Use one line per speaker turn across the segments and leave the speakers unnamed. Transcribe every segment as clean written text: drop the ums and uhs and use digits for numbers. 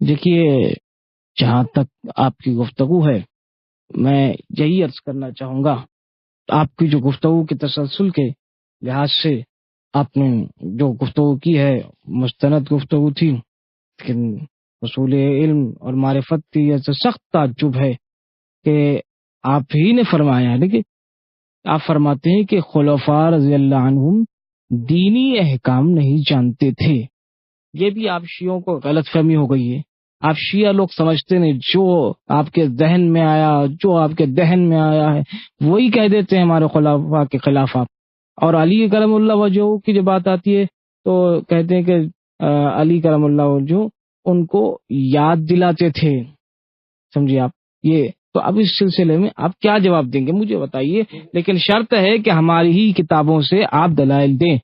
دیکھیے، جہاں تک آپ کی گفتگو ہے، میں یہی عرض کرنا چاہوں گا، آپ کی جو گفتگو کے تسلسل کے لحاظ سے آپ نے جو گفتگو کی ہے مستند گفتگو تھی، لیکن اصول علم اور معرفت کی یہ سخت تعجب ہے کہ آپ ہی نے فرمایا ہے کہ آپ فرماتے ہیں کہ خلفاء رضی اللہ عنہم دینی احکام نہیں جانتے تھے۔ یہ بھی آپ شیعوں کو غلط فہمی ہو گئی ہے۔ آپ شیعہ لوگ سمجھتے نہیں، جو آپ کے ذہن میں آیا، جو آپ کے دہن میں آیا ہے وہی کہہ دیتے ہیں ہمارے خلفاء کے خلاف آپ۔ اور علی کرم اللہ وجہ کی جو بات آتی ہے تو کہتے ہیں کہ علی کرم اللہ وجہ ان کو یاد دلاتے تھے، سمجھیے آپ یہ۔ تو اب اس سلسلے میں آپ کیا جواب دیں گے مجھے بتائیے، لیکن شرط ہے کہ ہماری ہی کتابوں سے آپ دلائل دیں۔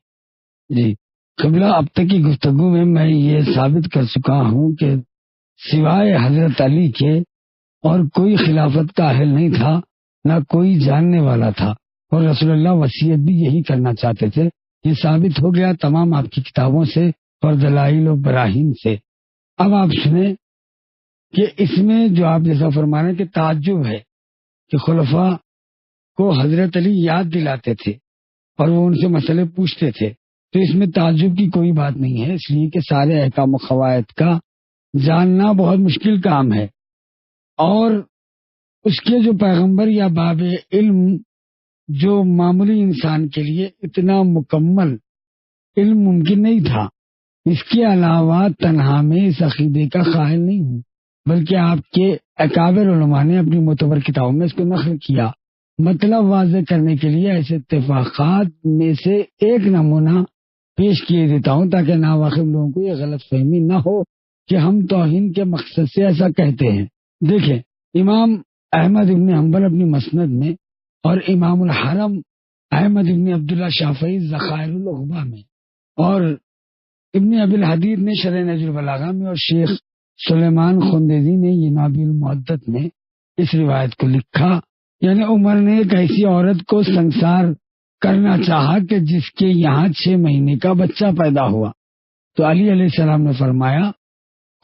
جی قبلہ، اب تک کی گفتگو میں یہ ثابت کر چکا ہوں کہ سوائے حضرت علی کے اور کوئی خلافت کا اہل نہیں تھا، نہ کوئی جاننے والا تھا، اور رسول اللہ وصیت بھی یہی کرنا چاہتے تھے۔ یہ ثابت ہو گیا تمام آپ کی کتابوں سے اور دلائل و براہین سے۔ اب آپ سنیں کہ اس میں جو آپ جیسا فرمانے کہ تعجب ہے کہ خلفاء کو حضرت علی یاد دلاتے تھے اور وہ ان سے مسئلے پوچھتے تھے، تو اس میں تعجب کی کوئی بات نہیں ہے، اس لیے کہ سارے احکام و قواعد کا جاننا بہت مشکل کام ہے، اور اس کے جو پیغمبر یا باب علم جو معمولی انسان کے لیے اتنا مکمل علم ممکن نہیں تھا۔ اس کے علاوہ تنہا میں اس عقیدے کا قائل نہیں ہوں، بلکہ آپ کے اکابر علماء نے اپنی معتبر کتابوں میں اس کو نقل کیا۔ مطلب واضح کرنے کے لیے ایسے اتفاقات میں سے ایک نمونہ پیش کیے دیتا ہوں تاکہ ناواقف لوگوں کو یہ غلط فہمی نہ ہو کہ ہم توہین کے مقصد سے ایسا کہتے ہیں۔ دیکھیں، امام احمد ابن حنبل اپنی مسند میں، اور امام الحرم احمد ابن عبداللہ شافعی ذخائر العقبہ میں، اور ابن ابی الحدید نے شرح نہج البلاغہ میں، اور شیخ سلیمان خندیزی نے ینابی المعدت میں اس روایت کو لکھا، یعنی عمر نے ایک ایسی عورت کو سنسار کرنا چاہا کہ جس کے یہاں 6 مہینے کا بچہ پیدا ہوا، تو علی علیہ السلام نے فرمایا،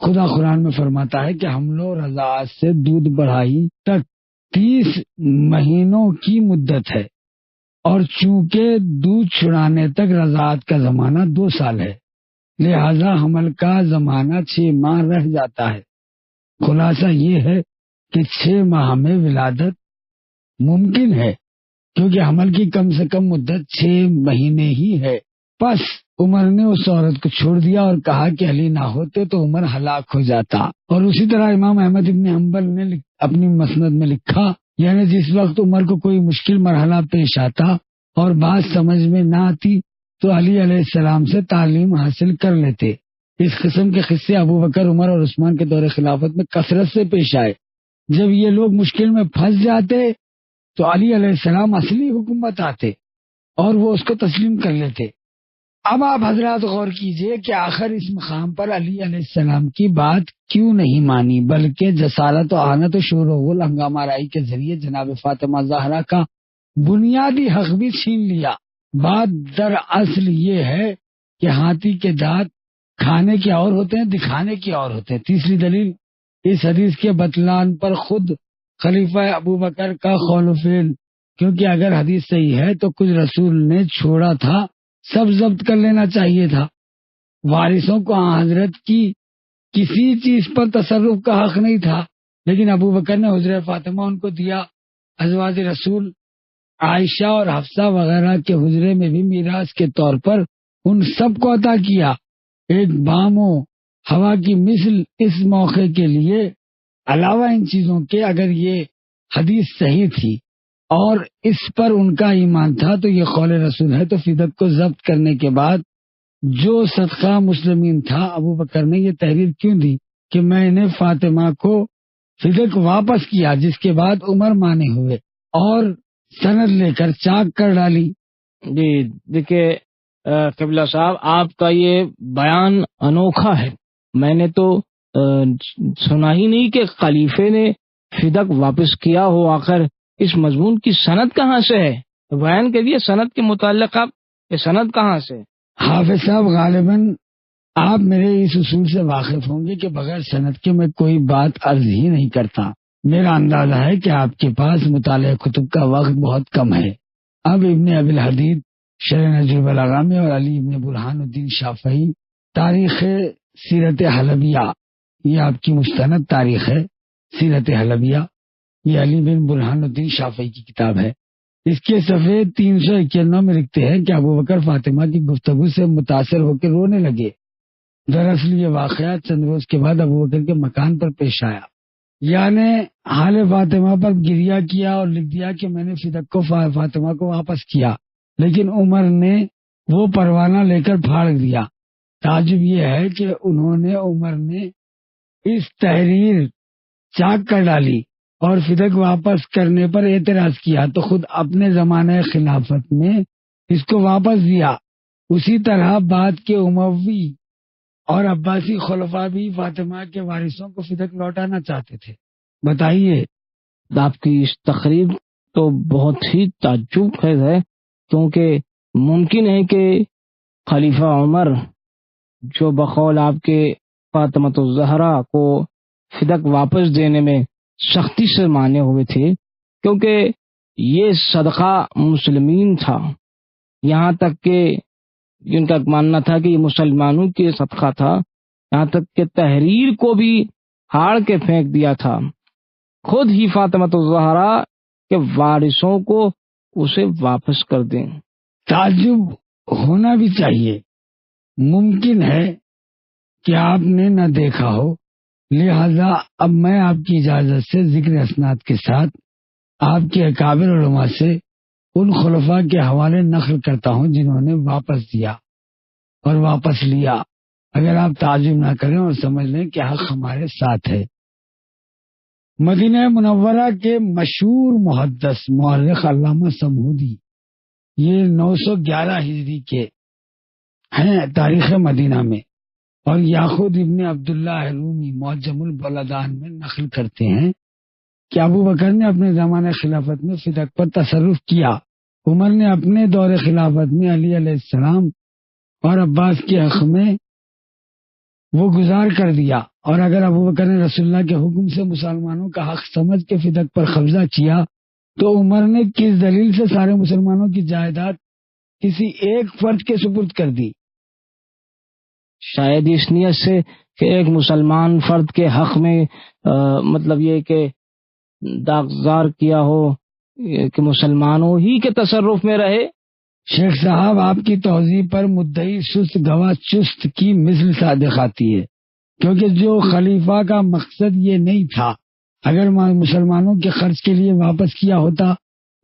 خدا قرآن میں فرماتا ہے کہ حمل و رضاعت سے دودھ بڑھائی تک 30 مہینوں کی مدت ہے، اور چونکہ دودھ چھڑانے تک رضاعت کا زمانہ 2 سال ہے، لہذا حمل کا زمانہ 6 ماہ رہ جاتا ہے۔ خلاصہ یہ ہے کہ 6 ماہ میں ولادت ممکن ہے، کیونکہ حمل کی کم سے کم مدت 6 مہینے ہی ہے۔ پس عمر نے اس عورت کو چھوڑ دیا اور کہا کہ علی نہ ہوتے تو عمر ہلاک ہو جاتا۔ اور اسی طرح امام احمد ابن حنبل نے اپنی مسند میں لکھا، یعنی جس وقت عمر کو کوئی مشکل مرحلہ پیش آتا اور بات سمجھ میں نہ آتی تو علی علیہ السلام سے تعلیم حاصل کر لیتے۔ اس قسم کے قصے ابو بکر، عمر اور عثمان کے دور خلافت میں کثرت سے پیش آئے۔ جب یہ لوگ مشکل میں پھنس جاتے تو علی علیہ السلام اصلی حکم بتاتے اور وہ اس کو تسلیم کر لیتے۔ اب آپ حضرات غور کیجئے کہ آخر اس مقام پر علی علیہ السلام کی بات کیوں نہیں مانی، بلکہ جسارت و آنت و شور و غل ہنگامہ آرائی کے ذریعے جناب فاطمہ زہرا کا بنیادی حق بھی چھین لیا۔ بات دراصل یہ ہے کہ ہاتھی کے دانت کھانے کے اور ہوتے ہیں، دکھانے کے اور ہوتے ہیں۔ تیسری دلیل، اس حدیث کے بطلان پر خود خلیفہ ابو بکر کا قول و فعل، کیونکہ اگر حدیث صحیح ہے تو کچھ رسول نے چھوڑا تھا سب ضبط کر لینا چاہیے تھا۔ وارثوں کو حضرت کی کسی چیز پر تصرف کا حق نہیں تھا، لیکن ابو بکر نے حجرہ فاطمہ ان کو دیا۔ ازواج رسول عائشہ اور حفصہ وغیرہ کے حجرے میں بھی میراث کے طور پر ان سب کو عطا کیا۔ ایک بام و ہوا کی مثل اس موقع کے لیے، علاوہ ان چیزوں کے، اگر یہ حدیث صحیح تھی اور اس پر ان کا ایمان تھا تو یہ قول رسول ہے، تو فدق کو ضبط کرنے کے بعد جو صدقہ مسلمین تھا، ابو بکر نے یہ تحریر کیوں دی کہ میں نے فاطمہ کو فدق واپس کیا، جس کے بعد عمر مانے ہوئے اور سند لے کر چاک کر ڈالی۔
جی دیکھیے قبلہ صاحب، آپ کا یہ بیان انوکھا ہے۔ میں نے تو سنا ہی نہیں کہ خلیفے نے فدق واپس کیا ہو۔ آخر اس مضمون کی سند کہاں سے ہے؟ بیان کے لیے سند کے متعلق آپ یہ سند کہاں سے؟
حافظ صاحب غالباً آپ میرے اس اصول سے واقف ہوں گے کہ بغیر سند کے میں کوئی بات عرض ہی نہیں کرتا۔ میرا اندازہ ہے کہ آپ کے پاس مطالعہ کتب کا وقت بہت کم ہے۔ اب ابن ابی الحدید شرح نہج البلاغہ میں اور علی ابن برہان الدین شافعی تاریخ سیرت حلبیہ، یہ آپ کی مستند تاریخ ہے سیرت حلبیہ، یہ علی بن برہان الدین شافعی کی کتاب ہے۔ اس کے صفحے 391 میں لکھتے ہیں کہ ابو بکر فاطمہ کی گفتگو سے متاثر ہو کے رونے لگے۔ دراصل یہ واقعہ چند روز کے بعد ابو بکر کے مکان پر پیش آیا، یعنی حال فاطمہ پر گریہ کیا اور لکھ دیا کہ میں نے فدق کو فاطمہ کو واپس کیا، لیکن عمر نے وہ پروانہ لے کر پھاڑ دیا۔ تعجب یہ ہے کہ انہوں نے عمر نے اس تحریر چاک کر ڈالی اور فدق واپس کرنے پر اعتراض کیا تو خود اپنے زمانہ خلافت میں اس کو واپس دیا۔ اسی طرح بعد کے اموی اور عباسی خلفاء بھی فاطمہ کے وارثوں کو فدق لوٹانا چاہتے تھے۔ بتائیے۔
آپ کی اس تقریر تو بہت ہی تعجب خیز ہے، کیونکہ ممکن ہے کہ خلیفہ عمر جو بقول آپ کے فاطمہ الزہرا کو فدق واپس دینے میں سختی سے مانے ہوئے تھے، کیونکہ یہ صدقہ مسلمین تھا، یہاں تک کہ جن کا ماننا تھا کہ یہ مسلمانوں کے صدقہ تھا، یہاں تک کہ تحریر کو بھی ہاڑ کے پھینک دیا تھا۔ خود ہی فاطمہ الزہرا کے وارثوں کو اسے واپس کر دیں۔
تعجب ہونا بھی چاہیے۔ ممکن ہے کہ آپ نے نہ دیکھا ہو، لہذا اب میں آپ کی اجازت سے ذکر اسناد کے ساتھ آپ کے اکابر علماء سے ان خلفاء کے حوالے نقل کرتا ہوں جنہوں نے واپس دیا اور واپس لیا، اگر آپ تعجب نہ کریں اور سمجھ لیں کہ حق ہمارے ساتھ ہے۔ مدینہ منورہ کے مشہور محدث مورخ علامہ سمہودی، یہ 911 ہجری کے ہیں تاریخ مدینہ میں، اور یاخود ابن عبداللہ رومی معجم البلدان میں نقل کرتے ہیں کہ ابو بکر نے اپنے زمانہ خلافت میں فدق پر تصرف کیا، عمر نے اپنے دور خلافت میں علی علیہ السلام اور عباس کے حق میں وہ گزار کر دیا، اور اگر ابو بکر نے رسول اللہ کے حکم سے مسلمانوں کا حق سمجھ کے فدق پر قبضہ کیا تو عمر نے کس دلیل سے سارے مسلمانوں کی جائیداد کسی ایک فرد کے سپرد کر دی؟
شاید اس نیت سے کہ ایک مسلمان فرد کے حق میں مطلب یہ کہ داغزار کیا ہو کہ مسلمانوں ہی کے تصرف میں رہے۔
شیخ صاحب، آپ کی توضیح پر مدعی سست گواہ چست کی مثل صادق آتی ہے، کیونکہ جو خلیفہ کا مقصد یہ نہیں تھا، اگر مسلمانوں کے خرچ کے لیے واپس کیا ہوتا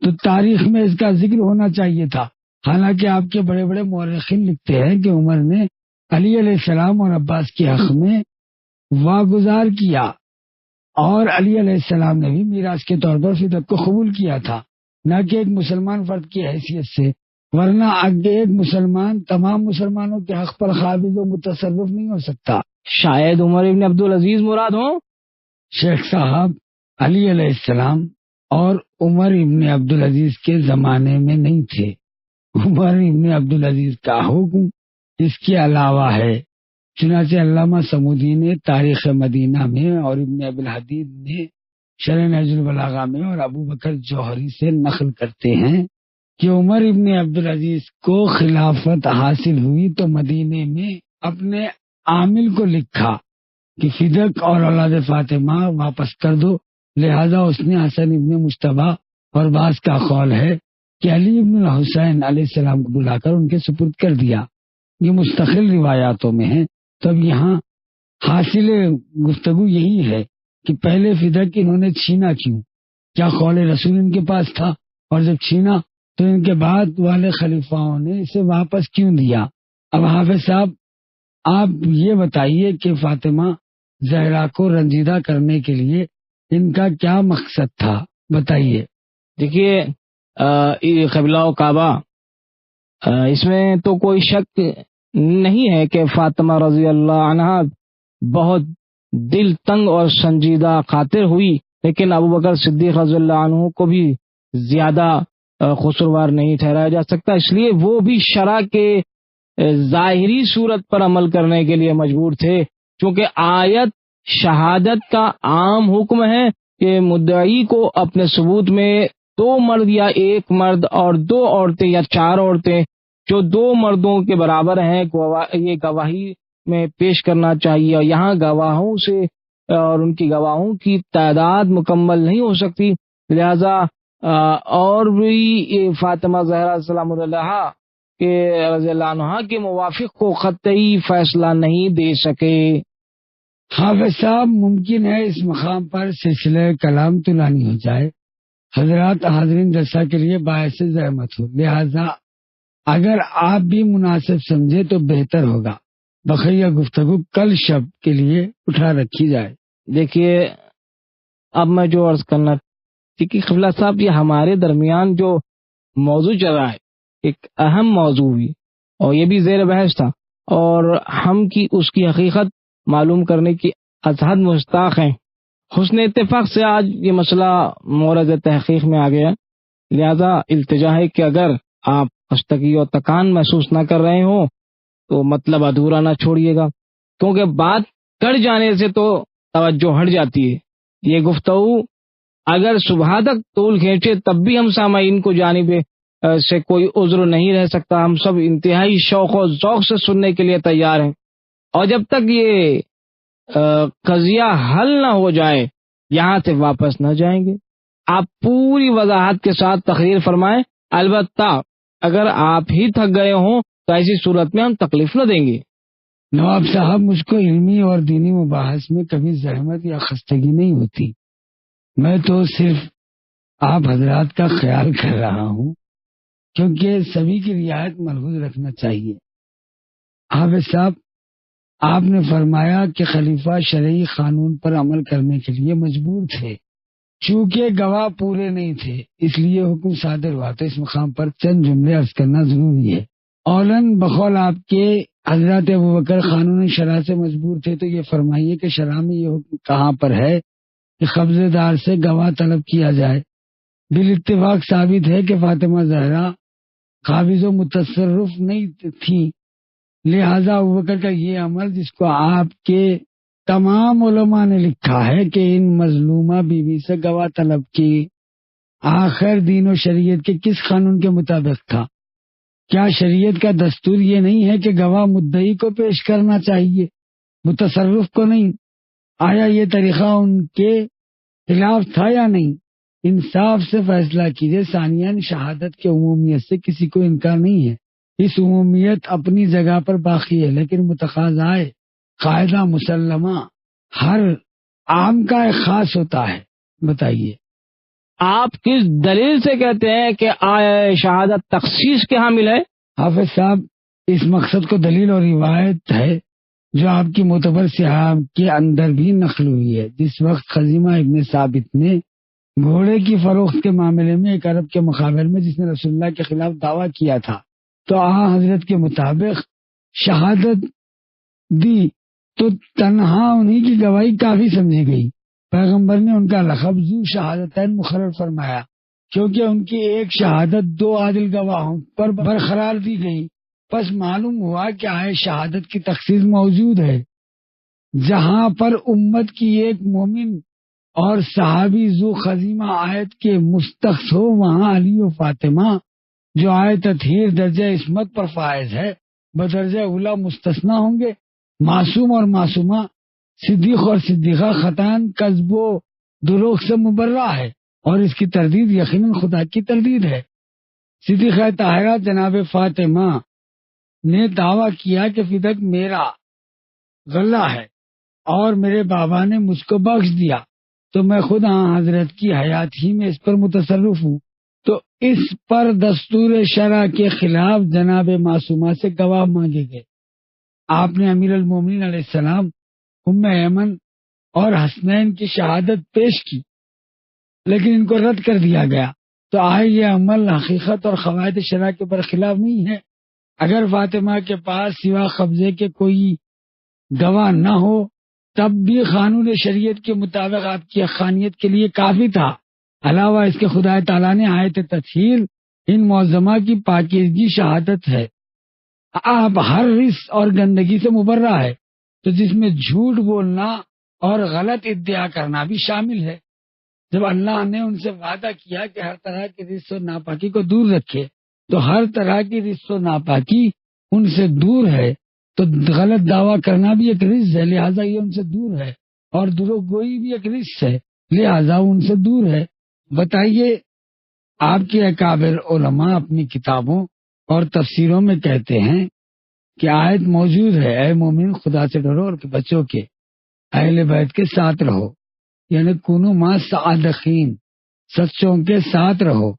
تو تاریخ میں اس کا ذکر ہونا چاہیے تھا۔ حالانکہ آپ کے بڑے بڑے مورخین لکھتے ہیں کہ عمر نے علی علیہ السلام اور عباس کے حق میں واگزار کیا، اور علی علیہ السلام نے بھی میراث کے طور پر فدق کو قبول کیا تھا، نہ کہ ایک مسلمان فرد کی حیثیت سے، ورنہ آگے ایک مسلمان تمام مسلمانوں کے حق پر قابض و متصرف نہیں ہو سکتا۔
شاید عمر ابن عبدالعزیز مراد ہوں۔
شیخ صاحب، علی علیہ السلام اور عمر ابن عبدالعزیز کے زمانے میں نہیں تھے۔ عمر ابن عبدالعزیز کا حکم اس کے علاوہ ہے، چنانچہ علامہ سمودی نے تاریخ مدینہ میں اور ابن ابی الحدید نے شرح نہج البلاغہ میں اور ابو بکر جوہری سے نقل کرتے ہیں کہ عمر ابن عبدالعزیز کو خلافت حاصل ہوئی تو مدینے میں اپنے عامل کو لکھا کہ فدق اور اولاد فاطمہ واپس کر دو، لہذا اس نے حسن ابن مجتبی اور بعض کا قول ہے کہ علی ابن الحسین علیہ السلام کو بلا کر ان کے سپرد کر دیا۔ یہ مستقل روایاتوں میں ہے۔ تب یہاں حاصل گفتگو یہی ہے کہ پہلے فدق انہوں نے چھینا کیوں؟ کیا قول رسول ان کے پاس تھا؟ اور جب چھینا تو ان کے بعد والے خلیفاؤں نے اسے واپس کیوں دیا؟ اب حافظ صاحب، آپ یہ بتائیے کہ فاطمہ زہرا کو رنجیدہ کرنے کے لیے ان کا کیا مقصد تھا؟ بتائیے۔
دیکھیے، قبلہ و کعبہ، اس میں تو کوئی شک نہیں ہے کہ فاطمہ رضی اللہ عنہ بہت دل تنگ اور سنجیدہ خاطر ہوئی، لیکن ابو بکر صدیق رضی اللہ عنہ کو بھی زیادہ قصوروار نہیں ٹھہرایا جا سکتا، اس لیے وہ بھی شرع کے ظاہری صورت پر عمل کرنے کے لیے مجبور تھے، چونکہ آیت شہادت کا عام حکم ہے کہ مدعی کو اپنے ثبوت میں 2 مرد یا 1 مرد اور 2 عورتیں یا 4 عورتیں جو 2 مردوں کے برابر ہیں یہ گواہی میں پیش کرنا چاہیے، اور یہاں گواہوں سے اور ان کی گواہوں کی تعداد مکمل نہیں ہو سکتی، لہذا اور بھی فاطمہ زہرا سلام اللہ کے رضی اللہ عنہا کے موافق کو قطعی فیصلہ نہیں دے سکے۔
حافظ صاحب، ممکن ہے اس مقام پر سلسلہ کلام طولانی ہو جائے، حضرات حاضرین جلسہ کے لیے باعث زحمت ہو، لہذا اگر آپ بھی مناسب سمجھے تو بہتر ہوگا بقیہ گفتگو کل شب کے لیے اٹھا رکھی جائے۔
دیکھیے، اب میں جو عرض کرنا کہ قبلہ صاحب، یہ ہمارے درمیان جو موضوع چل رہا ہے ایک اہم موضوع ہوئی اور یہ بھی زیر بحث تھا، اور ہم کی اس کی حقیقت معلوم کرنے کی ازحد مشتاق ہیں۔ حسن اتفاق سے آج یہ مسئلہ مورد تحقیق میں آ گیا، لہذا التجا ہے کہ اگر آپ خستگی اور تکان محسوس نہ کر رہے ہوں تو مطلب ادھورا نہ چھوڑیے گا، کیونکہ بات کر جانے سے تو توجہ ہٹ جاتی ہے۔ یہ گفتگو اگر صبح تک طول کھینچے تب بھی ہم سامعین کو جانب سے کوئی عذر نہیں رہ سکتا، ہم سب انتہائی شوق و ذوق سے سننے کے لیے تیار ہیں، اور جب تک یہ قضیہ حل نہ ہو جائے یہاں سے واپس نہ جائیں گے۔ آپ پوری وضاحت کے ساتھ تقریر فرمائیں، البتہ اگر آپ ہی تھک گئے ہوں تو ایسی صورت میں ہم تکلیف نہ دیں گے۔
نواب صاحب، مجھ کو علمی اور دینی مباحث میں کبھی زحمت یا خستگی نہیں ہوتی، میں تو صرف آپ حضرات کا خیال کر رہا ہوں، کیونکہ سبھی کی رعایت ملحوظ رکھنا چاہیے۔ حافظ صاحب، آپ نے فرمایا کہ خلیفہ شرعی قانون پر عمل کرنے کے لیے مجبور تھے، چونکہ گواہ پورے نہیں تھے اس لیے حکم صادر ہوا، تو اس مقام پر چند جملے عرض کرنا ضروری ہے۔ اولن بقول آپ کے حضرت ابوبکر قانون شرع سے مجبور تھے، تو یہ فرمائیے کہ شرع میں یہ حکم کہاں پر ہے کہ قبضے دار سے گواہ طلب کیا جائے؟ بالاتفاق ثابت ہے کہ فاطمہ زہرا قابض و متصرف نہیں تھیں، لہذا ابوبکر کا یہ عمل، جس کو آپ کے تمام علماء نے لکھا ہے کہ ان مظلومہ بیوی سے گواہ طلب کی، آخر دین و شریعت کے کس قانون کے مطابق تھا؟ کیا شریعت کا دستور یہ نہیں ہے کہ گواہ مدعی کو پیش کرنا چاہیے، متصرف کو نہیں؟ آیا یہ طریقہ ان کے خلاف تھا یا نہیں؟ انصاف سے فیصلہ کیجیے۔ ثانیاً، شہادت کے عمومیت سے کسی کو انکار نہیں ہے، اس عمومیت اپنی جگہ پر باقی ہے، لیکن متقاضائے قاعدہ مسلمہ ہر عام کا ایک خاص ہوتا ہے۔ بتائیے،
آپ کس دلیل سے کہتے ہیں کہ شہادت تخصیص کے حامل ہے؟
حافظ صاحب، اس مقصد کو دلیل اور روایت ہے جو آپ کی معتبر صحاح کے اندر بھی نقل ہوئی ہے۔ جس وقت خزیمہ ابن ثابت نے گھوڑے کی فروخت کے معاملے میں ایک عرب کے مقابل میں جس نے رسول اللہ کے خلاف دعویٰ کیا تھا، تو آن حضرت کے مطابق شہادت دی تو تنہا انہی کی گواہی کافی سمجھی گئی۔ پیغمبر نے ان کا لقب ذو شہادتین مقرر فرمایا، کیونکہ ان کی ایک شہادت 2 عادل گواہوں پر برقرار دی گئی۔ پس معلوم ہوا کہ آئے شہادت کی تخصیص موجود ہے، جہاں پر امت کی ایک مومن اور صحابی ذو خزیمہ آیت کے مستخص ہو، وہاں علی و فاطمہ جو آیت تطہیر درجہ عصمت پر فائز ہے بدرجہ اولا مستثنی ہوں گے۔ معصوم اور معصومہ، صدیق اور صدیقہ خطان، کذب و دروغ سے مبرہ ہے، اور اس کی تردید یقیناً خدا کی تردید ہے۔ صدیقہ طاہرہ جناب فاطمہ نے دعویٰ کیا کہ فدق میرا غلہ ہے اور میرے بابا نے مجھ کو بخش دیا، تو میں خود حضرت کی حیات ہی میں اس پر متصرف ہوں، تو اس پر دستور شرع کے خلاف جناب معصومہ سے گواہ مانگے گئے۔ آپ نے امیر المومنین علیہ السلام، ام ایمن اور حسنین کی شہادت پیش کی، لیکن ان کو رد کر دیا گیا۔ تو آئے یہ عمل حقیقت اور قواعد شرع کے برخلاف نہیں ہے؟ اگر فاطمہ کے پاس سوا قبضے کے کوئی گواہ نہ ہو تب بھی قانون شریعت کے مطابق آپ کی حقانیت کے لیے کافی تھا۔ علاوہ اس کے خدا تعالیٰ نے آیت تطہیر ان معظمہ کی پاکیزگی شہادت ہے آپ ہر رس اور گندگی سے مبرہ ہے، تو جس میں جھوٹ بولنا اور غلط ادعا کرنا بھی شامل ہے۔ جب اللہ نے ان سے وعدہ کیا کہ ہر طرح کی رس و ناپاکی کو دور رکھے، تو ہر طرح کی رس و ناپاکی ان سے دور ہے، تو غلط دعویٰ کرنا بھی ایک رس ہے، لہٰذا یہ ان سے دور ہے، اور دروغ گوئی بھی ایک رس ہے، لہٰذا ان سے دور ہے۔ بتائیے، آپ کے اکابر علماء اپنی کتابوں اور تفسیروں میں کہتے ہیں کہ آیت موجود ہے، اے مومن خدا سے ڈرو اور بچوں کے اہل بیت کے ساتھ رہو، یعنی کنو ما صادقین، سچوں کے ساتھ رہو۔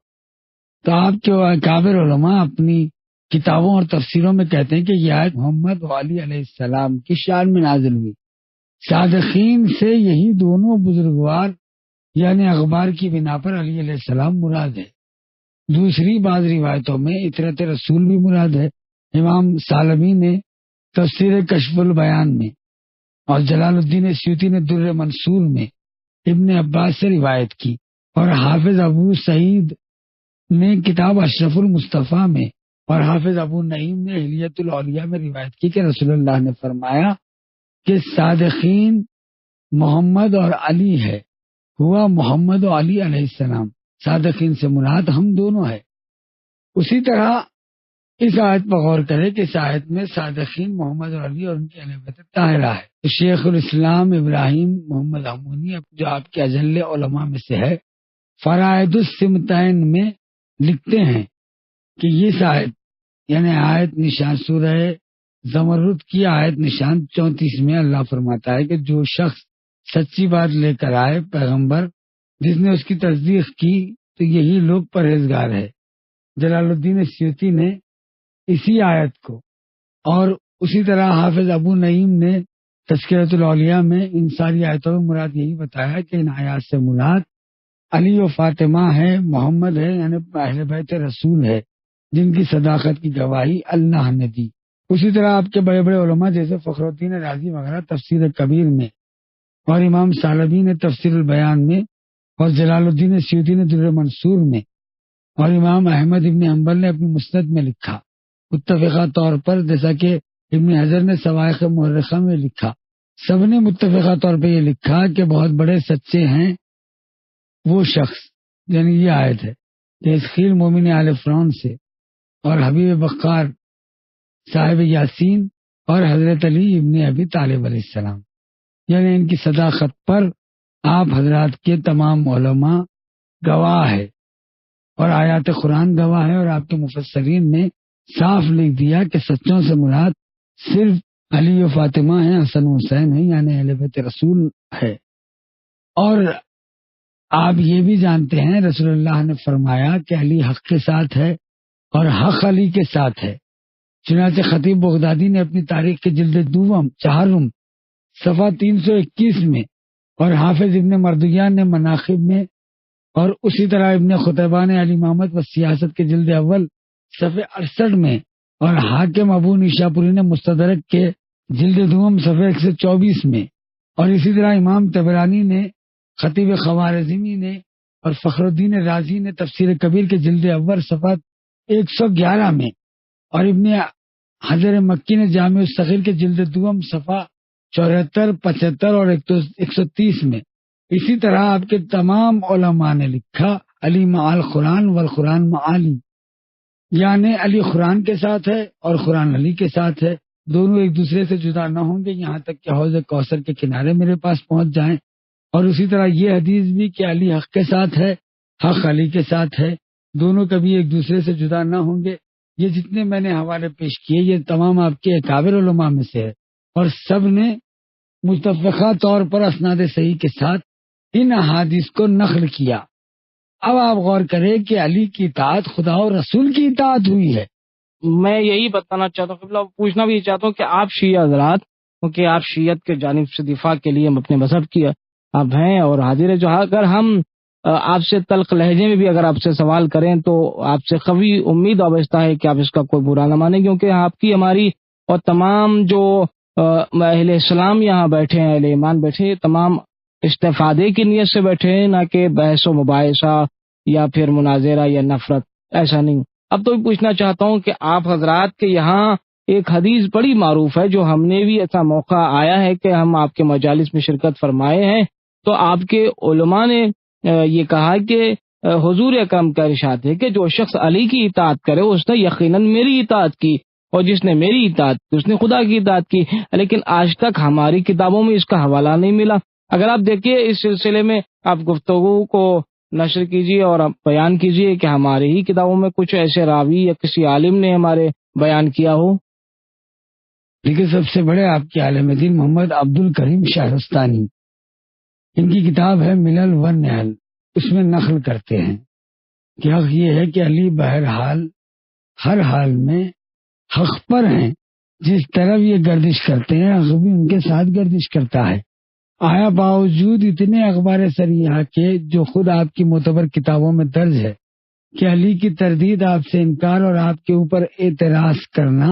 تو آپ کے اکابر علماء اپنی کتابوں اور تفسیروں میں کہتے ہیں کہ یہ آیت محمد و علی علیہ السلام کی شان میں نازل ہوئی۔ صادقین سے یہی دونوں بزرگوار یعنی اخبار کی بنا پر علی علیہ السلام مراد ہے۔ دوسری بعض روایتوں میں اطرت رسول بھی مراد ہے۔ امام سالمی نے تفسیر کشف البیان میں اور جلال الدین سیوطی نے در منصور میں ابن عباس سے روایت کی، اور حافظ ابو سعید نے کتاب اشرف المصطفیٰ میں اور حافظ ابو نعیم نے حلیت الاولیاء میں روایت کی کہ رسول اللہ نے فرمایا کہ صادقین محمد اور علی ہے، ہوا محمد و علی علیہ السلام، صادقین سے مراد ہم دونوں ہے۔ اسی طرح اس آیت پر غور کرے کہ اس آیت میں صادقین محمد اور علی اور ان کے اہل بیت طاہرہ ہے۔ تو شیخ الاسلام ابراہیم محمد امونی جو آپ کے اجل علماء میں سے ہے، فرائد السمتین میں لکھتے ہیں کہ یہ آیت یعنی آیت نشان سورہ زمرد کی آیت نشان 34 میں اللہ فرماتا ہے کہ جو شخص سچی بات لے کر آئے پیغمبر جس نے اس کی تصدیق کی تو یہی لوگ پرہیزگار ہے۔ جلال الدین سیوطی نے اسی آیت کو اور اسی طرح حافظ ابو نعیم نے تذکرۃ الاولیاء میں ان ساری آیتوں میں مراد یہی بتایا کہ ان آیات سے مراد علی و فاطمہ ہے، محمد ہے، یعنی اہل بیت رسول ہے جن کی صداقت کی گواہی اللہ نے دی۔ اسی طرح آپ کے بڑے بڑے علماء جیسے فخر الدین رازی وغیرہ تفسیر کبیر میں، اور امام سالبی نے تفسیر البیان میں، اور جلال الدین سیوطی نے در منصور میں، اور امام احمد ابن حنبل نے اپنی مسند میں لکھا متفقہ طور پر، جیسا کہ ابن حجر نے سوائق مورخہ میں لکھا، سب نے متفقہ طور پہ یہ لکھا کہ بہت بڑے سچے ہیں وہ شخص، یعنی یہ آیت ہے کہ اسخیل مومن آل فرعون سے اور حبیب بکار صاحب یاسین اور حضرت علی ابن ابی طالب علیہ السلام، یعنی ان کی صداقت پر آپ حضرات کے تمام علماء گواہ ہے اور آیات قرآن گواہ ہے، اور آپ کے مفسرین نے صاف لکھ دیا کہ سچوں سے مراد صرف علی و فاطمہ ہیں، حسن و حسین ہیں، یعنی اہل بیت رسول ہے۔ اور آپ یہ بھی جانتے ہیں رسول اللہ نے فرمایا کہ علی حق کے ساتھ ہے اور حق علی کے ساتھ ہے۔ چنانچہ خطیب بغدادی نے اپنی تاریخ کے جلد دوم چہارم صفحہ 321 میں، اور حافظ ابن مردیان نے مناقب میں، اور اسی طرح ابن خطیبہ نے علی محمد و سیاست کے جلد اول صفحہ 68 میں، اور حاکم ابو نیشاپوری نے مستدرک کے جلد دوم صفحہ 124 میں، اور اسی طرح امام طبرانی نے، خطیب خوارزمی نے، اور فخر الدین رازی نے تفسیر کبیر کے جلد اول صفحہ 111 میں، اور ابن حجر مکی نے جامع الصغیر کے جلد دوم صفحہ 74، 75 اور 130 میں۔ اسی طرح آپ کے تمام علماء نے لکھا علی مع القرآن والقرآن مع علی، یعنی علی قرآن کے ساتھ ہے اور قرآن علی کے ساتھ ہے، دونوں ایک دوسرے سے جدا نہ ہوں گے یہاں تک کہ حوض کوثر کے کنارے میرے پاس پہنچ جائیں۔ اور اسی طرح یہ حدیث بھی کہ علی حق کے ساتھ ہے، حق علی کے ساتھ ہے، دونوں کبھی ایک دوسرے سے جدا نہ ہوں گے۔ یہ جتنے میں نے حوالے پیش کیے یہ تمام آپ کے اکابر علماء میں سے ہے، اور سب نے متفقہ طور پر اسناد صحیح کے ساتھ ان احادیث کو نقل کیا۔ اب آپ غور کریں کہ علی کی اطاعت خدا اور رسول کی اطاعت ہوئی ہے۔
میں یہی بتانا چاہتا ہوں، قبلہ پوچھنا بھی چاہتا ہوں کہ آپ شیعہ حضرات، کیونکہ آپ شیعت کے جانب سے دفاع کے لیے اپنے مذہب کی آپ ہیں اور حاضر ہے، جو اگر ہم آپ سے تلخ لہجے میں بھی اگر آپ سے سوال کریں تو آپ سے قوی امید وابستہ ہے کہ آپ اس کا کوئی برا نہ مانیں، کیونکہ آپ کی ہماری اور تمام جو اہل اسلام یہاں بیٹھے ہیں، اہل ایمان بیٹھے ہیں، تمام استفادے کی نیت سے بیٹھے ہیں، نہ کہ بحث و مباحثہ یا پھر مناظرہ یا نفرت، ایسا نہیں۔ اب تو بھی پوچھنا چاہتا ہوں کہ آپ حضرات کے یہاں ایک حدیث بڑی معروف ہے، جو ہم نے بھی ایسا موقع آیا ہے کہ ہم آپ کے مجالس میں شرکت فرمائے ہیں، تو آپ کے علماء نے یہ کہا کہ حضور اکرم کا ارشاد ہے کہ جو شخص علی کی اطاعت کرے اس نے یقیناً میری اطاعت کی، اور جس نے میری اطاعت کی اس نے خدا کی اطاعت کی۔ لیکن آج تک ہماری کتابوں میں اس کا حوالہ نہیں ملا۔ اگر آپ دیکھیے اس سلسلے میں آپ گفتگو کو نشر کیجیے اور آپ بیان کیجیے کہ ہماری ہی کتابوں میں کچھ ایسے راوی یا کسی عالم نے ہمارے بیان کیا ہو۔
لیکن سب سے بڑے آپ کے عالم دین محمد عبد الکریم شہرستانی، ان کی کتاب ہے ملل و نحل، اس میں نقل کرتے ہیں کہ حق یہ ہے کہ علی بہرحال ہر حال میں حق پر ہیں، جس طرف یہ گردش کرتے ہیں حق بھی ان کے ساتھ گردش کرتا ہے۔ آیا باوجود اتنے اخبار صریحہ کے جو خود آپ کی معتبر کتابوں میں درج ہے کہ علی کی تردید، آپ سے انکار اور آپ کے اوپر اعتراض کرنا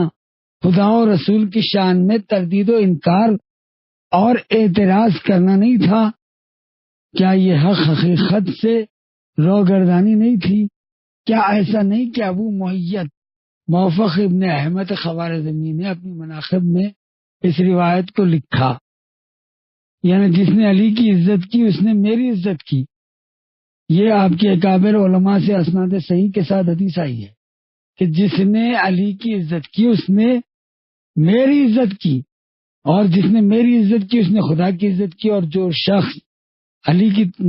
خدا و رسول کی شان میں تردید و انکار اور اعتراض کرنا نہیں تھا، کیا یہ حق حقیقت سے روگردانی نہیں تھی؟ کیا ایسا نہیں کہ ابو معید موفق ابن احمد خوارزمی نے اپنی مناقب میں اس روایت کو لکھا، یعنی جس نے علی کی عزت کی اس نے میری عزت کی؟ یہ آپ کے اکابر علماء سے اسناد صحیح کے ساتھ حدیث آئی ہے کہ جس نے علی کی عزت کی اس نے میری عزت کی، اور جس نے میری عزت کی اس نے خدا کی عزت کی، اور جو شخص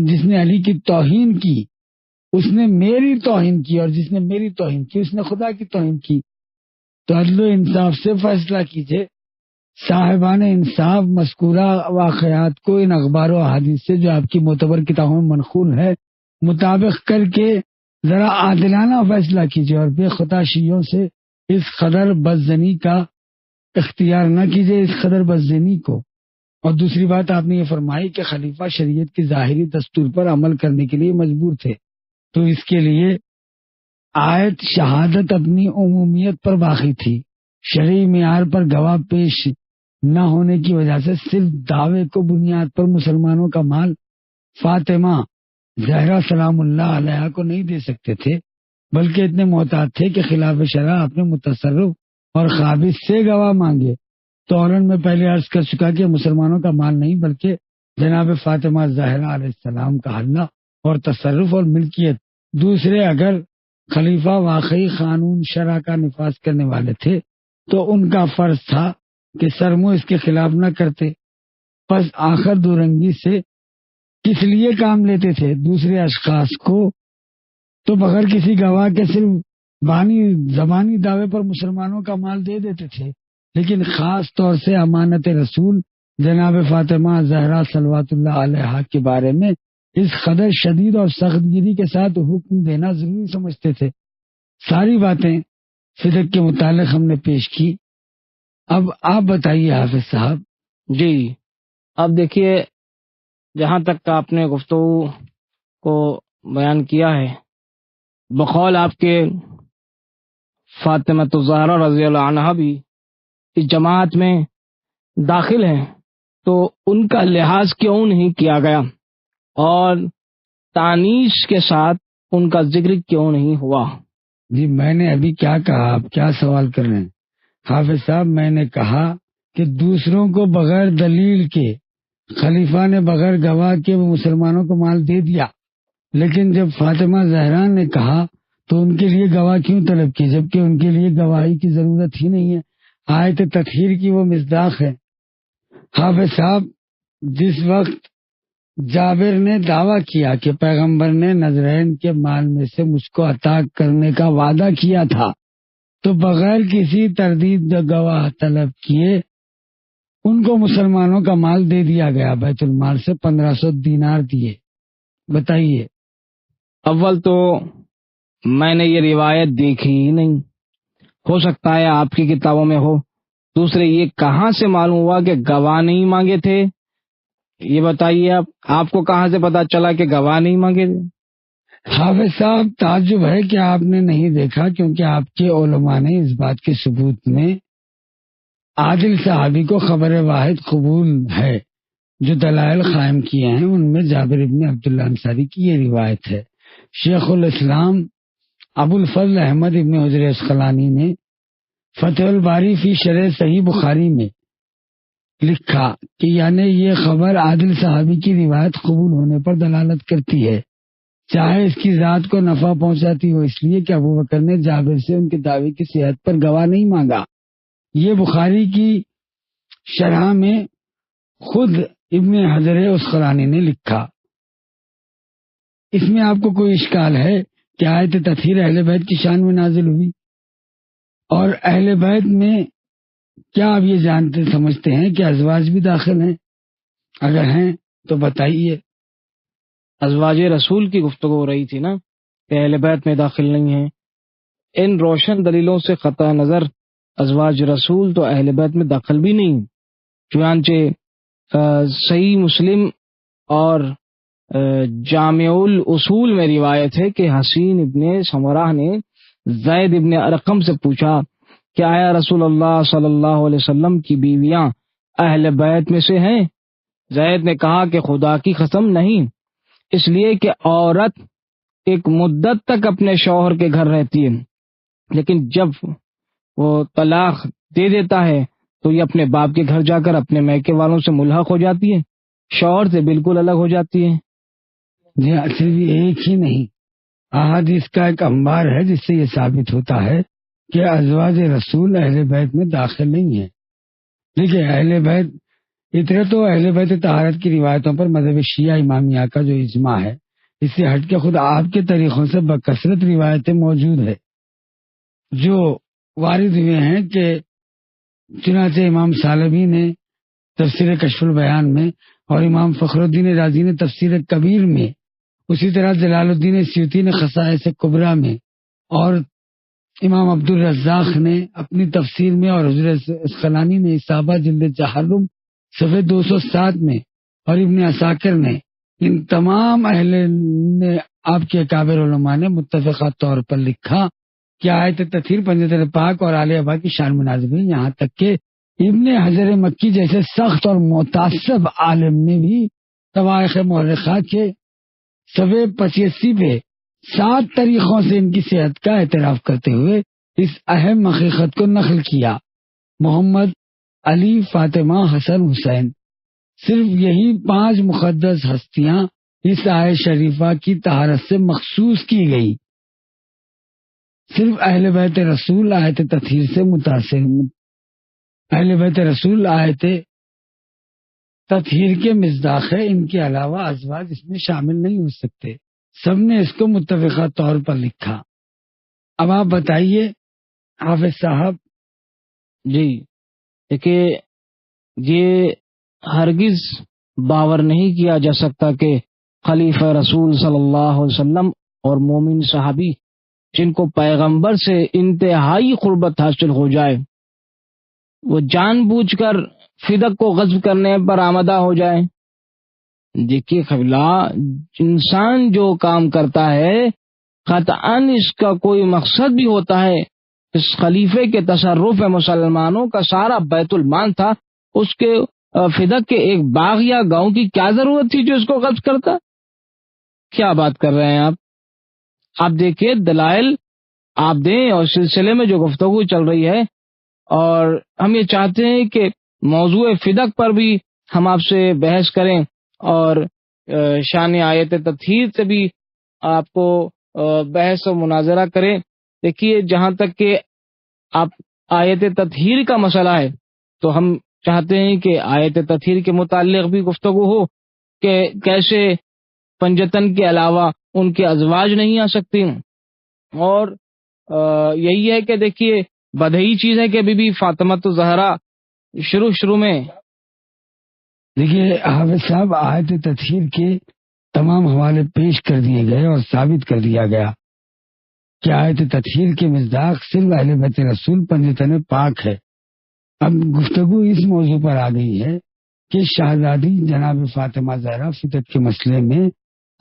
جس نے علی کی توہین کی اس نے میری توہین کی، اور جس نے میری توہین کی اس نے خدا کی توہین کی۔ تو عدل و انصاف سے فیصلہ کیجئے۔ صاحبان انصاف مذکورہ واقعات کو ان اخبار و احادیث سے جو آپ کی معتبر کتابوں میں منقول ہے مطابق کر کے ذرا عادلانہ فیصلہ کیجئے، اور بے خطا شیعوں سے اس قدر بدزنی کا اختیار نہ کیجئے، اس قدر بدزنی کو۔ اور دوسری بات آپ نے یہ فرمائی کہ خلیفہ شریعت کی ظاہری دستور پر عمل کرنے کے لیے مجبور تھے، تو اس کے لیے آیت شہادت اپنی عمومیت پر باقی تھی، شرعی معیار پر گواہ پیش نہ ہونے کی وجہ سے صرف دعوے کو بنیاد پر مسلمانوں کا مال فاطمہ زہرا سلام اللہ علیہ کو نہیں دے سکتے تھے، بلکہ اتنے محتاط تھے کہ خلاف شرع اپنے متصرف اور قابض سے گواہ مانگے۔ تو اورن میں پہلے عرض کر چکا کہ مسلمانوں کا مال نہیں بلکہ جناب فاطمہ زہرا علیہ السلام کا حلہ اور تصرف اور ملکیت۔ دوسرے، اگر خلیفہ واقعی قانون شرع کا نفاذ کرنے والے تھے تو ان کا فرض تھا کہ سرمو اس کے خلاف نہ کرتے، پس آخر دورنگی سے کس لیے کام لیتے تھے؟ دوسرے اشخاص کو تو بغیر کسی گواہ کے صرف زبانی دعوے پر مسلمانوں کا مال دے دیتے تھے، لیکن خاص طور سے امانت رسول جناب فاطمہ زہرا صلوات اللہ علیہا کے بارے میں اس قدر شدید اور سخت گیری کے ساتھ حکم دینا ضروری سمجھتے تھے۔ ساری باتیں صدق کے متعلق ہم نے پیش کی، اب آپ بتائیے حافظ صاحب۔
جی، اب دیکھیے، جہاں تک آپ نے گفتگو کو بیان کیا ہے، بقول آپ کے فاطمہ الزہرا رضی اللہ عنہا بھی اس جماعت میں داخل ہیں، تو ان کا لحاظ کیوں نہیں کیا گیا اور تانیث کے ساتھ ان کا ذکر کیوں نہیں ہوا؟
جی، میں نے ابھی کیا کہا؟ آپ کیا سوال کر رہے ہیں حافظ صاحب؟ میں نے کہا کہ دوسروں کو بغیر دلیل کے خلیفہ نے بغیر گواہ کے وہ مسلمانوں کو مال دے دیا، لیکن جب فاطمہ زہرا نے کہا تو ان کے لیے گواہ کیوں طلب کی، جبکہ ان کے لیے گواہی کی ضرورت ہی نہیں ہے؟ آیت تطہیر کی وہ مصداق ہے۔ حافظ صاحب، جس وقت جابر نے دعویٰ کیا کہ پیغمبر نے نذرین کے مال میں سے مجھ کو عطا کرنے کا وعدہ کیا تھا، تو بغیر کسی تردید گواہ طلب کیے ان کو مسلمانوں کا مال دے دیا گیا، بیت المال سے 1500 دینار دیے۔ بتائیے۔
اول تو میں نے یہ روایت دیکھی ہی نہیں، ہو سکتا ہے آپ کی کتابوں میں ہو۔ دوسرے، یہ کہاں سے معلوم ہوا کہ گواہ نہیں مانگے تھے؟ یہ بتائیے، آپ کو کہاں سے پتا چلا کہ گواہ نہیں مانگے تھے؟
حافظ صاحب، تعجب ہے کہ آپ نے نہیں دیکھا، کیونکہ آپ کے علماء نے اس بات کے ثبوت میں عادل صحابی کو خبر واحد قبول ہے۔ جو دلائل قائم کیے ہیں ان میں جابر ابن عبداللہ انصاری کی یہ روایت ہے۔ شیخ الاسلام ابو الفضل احمد ابن حجر عسقلانی نے فتح الباری فی شرح صحیح بخاری میں لکھا کہ یعنی یہ خبر عادل صحابی کی روایت قبول ہونے پر دلالت کرتی ہے، چاہے اس کی ذات کو نفع پہنچاتی ہو، اس لیے کہ ابو بکر نے جابر سے ان کے دعوے کی صحت پر گواہ نہیں مانگا۔ یہ بخاری کی شرح میں خود ابن حجر عسقلانی نے لکھا۔ اس میں آپ کو کوئی اشکال ہے کہ آیت تطہیر اہل بیت کی شان میں نازل ہوئی؟ اور اہل بیت میں کیا آپ یہ جانتے سمجھتے ہیں کہ ازواج بھی داخل ہیں؟ اگر ہیں تو بتائیے۔
ازواج رسول کی گفتگو ہو رہی تھی نا کہ اہل بیت میں داخل نہیں ہیں۔ ان روشن دلیلوں سے قطع نظر ازواج رسول تو اہل بیت میں داخل بھی نہیں۔ چنانچہ صحیح مسلم اور جامع الاصول میں روایت ہے کہ حسین ابن سمرہ نے زید ابن ارقم سے پوچھا کہ آیا رسول اللہ صلی اللہ علیہ وسلم کی بیویاں اہل بیت میں سے ہیں؟ زید نے کہا کہ خدا کی قسم نہیں، اس لیے کہ عورت ایک مدت تک اپنے شوہر کے گھر رہتی ہے، لیکن جب وہ طلاق دے دیتا ہے تو یہ اپنے باپ کے گھر جا کر اپنے میکے والوں سے ملحق ہو جاتی ہے، شوہر سے بالکل الگ ہو جاتی ہے۔
جی صرف ایک ہی نہیں، احادیث کا ایک انبار ہے جس سے یہ ثابت ہوتا ہے کہ ازواج رسول اہل بیت میں داخل نہیں ہیں۔ دیکھیے اہل بیت اتنے تو اہل بیت طہارت کی روایتوں پر مذہب شیعہ امامیہ کا جو اجماع ہے، اس سے ہٹ کے خود آپ کے طریقوں سے بکثرت روایتیں موجود ہے جو وارد ہوئے ہیں کہ چنانچہ امام ثعلبی نے تفسیر کشف البیان میں اور امام فخر الدین رازی نے تفسیر کبیر میں، اسی طرح جلال الدین سیوطی نے خصائص کبریٰ میں، اور امام عبد الرزاق نے اپنی تفسیر میں، اور حضرت عسقلانی نے اصابہ جلد تحرم صفحہ 207 میں، اور ابن عساکر نے، ان تمام اہل نے آپ کے اکابر علماء نے متفقہ طور پر لکھا کہ آیت تطہیر پنجتن پاک اور آل ابا کی شان میں نازل ہوئی، یہاں تک کہ ابن حجر مکی جیسے سخت اور متعصب عالم نے بھی طوائف مورخہ کے صفحہ 85 پہ 7 طریقوں سے ان کی صحت کا اعتراف کرتے ہوئے اس اہم حقیقت کو نقل کیا۔ محمد، علی، فاطمہ، حسن، حسین، صرف یہی 5 مقدس ہستیاں اس آیت شریفہ کی طہارت سے مخصوص کی گئی۔ صرف اہل بیت رسول آیت تطہیر سے متاثر، اہل بیت رسول آیت تطہیر کے مصداق ہے، ان کے علاوہ ازواج اس میں شامل نہیں ہو سکتے۔ سب نے اس کو متفقہ طور پر لکھا۔ اب آپ بتائیے حافظ صاحب۔
جی دیکھیے، یہ ہرگز باور نہیں کیا جا سکتا کہ خلیفہ رسول صلی اللہ علیہ وسلم اور مومن صحابی جن کو پیغمبر سے انتہائی قربت حاصل ہو جائے، وہ جان بوجھ کر فدق کو غصب کرنے پر آمدہ ہو جائے۔ دیکھیے قبلہ، انسان جو کام کرتا ہے قطعاً اس کا کوئی مقصد بھی ہوتا ہے۔ اس خلیفے کے تصرف میں مسلمانوں کا سارا بیت المال تھا، اس کے فدق کے ایک باغ یا گاؤں کی کیا ضرورت تھی جو اس کو قبض کرتا؟ کیا بات کر رہے ہیں آپ دیکھیے دلائل آپ دیں، اور سلسلے میں جو گفتگو چل رہی ہے، اور ہم یہ چاہتے ہیں کہ موضوع فدق پر بھی ہم آپ سے بحث کریں، اور شان آیت تطہیر سے بھی آپ کو بحث و مناظرہ کریں۔ دیکھیے جہاں تک کہ آپ آیت تطہیر کا مسئلہ ہے تو ہم چاہتے ہیں کہ آیت تطہیر کے متعلق بھی گفتگو ہو کہ کیسے پنجتن کے علاوہ ان کے ازواج نہیں آ سکتی، اور یہی ہے کہ دیکھیے بدہی چیز ہے کہ بی بی فاطمہ الزہرا شروع میں
دیکھیے حافظ صاحب، آیت تطہیر کے تمام حوالے پیش کر دیے گئے اور ثابت کر دیا گیا کہ آیت تطہیر کے مصداق صرف اہل بیت رسول پنجتن پاک ہے۔ اب گفتگو اس موضوع پر آ گئی ہے کہ شہزادی جناب فاطمہ زہرا فدق کے مسئلے میں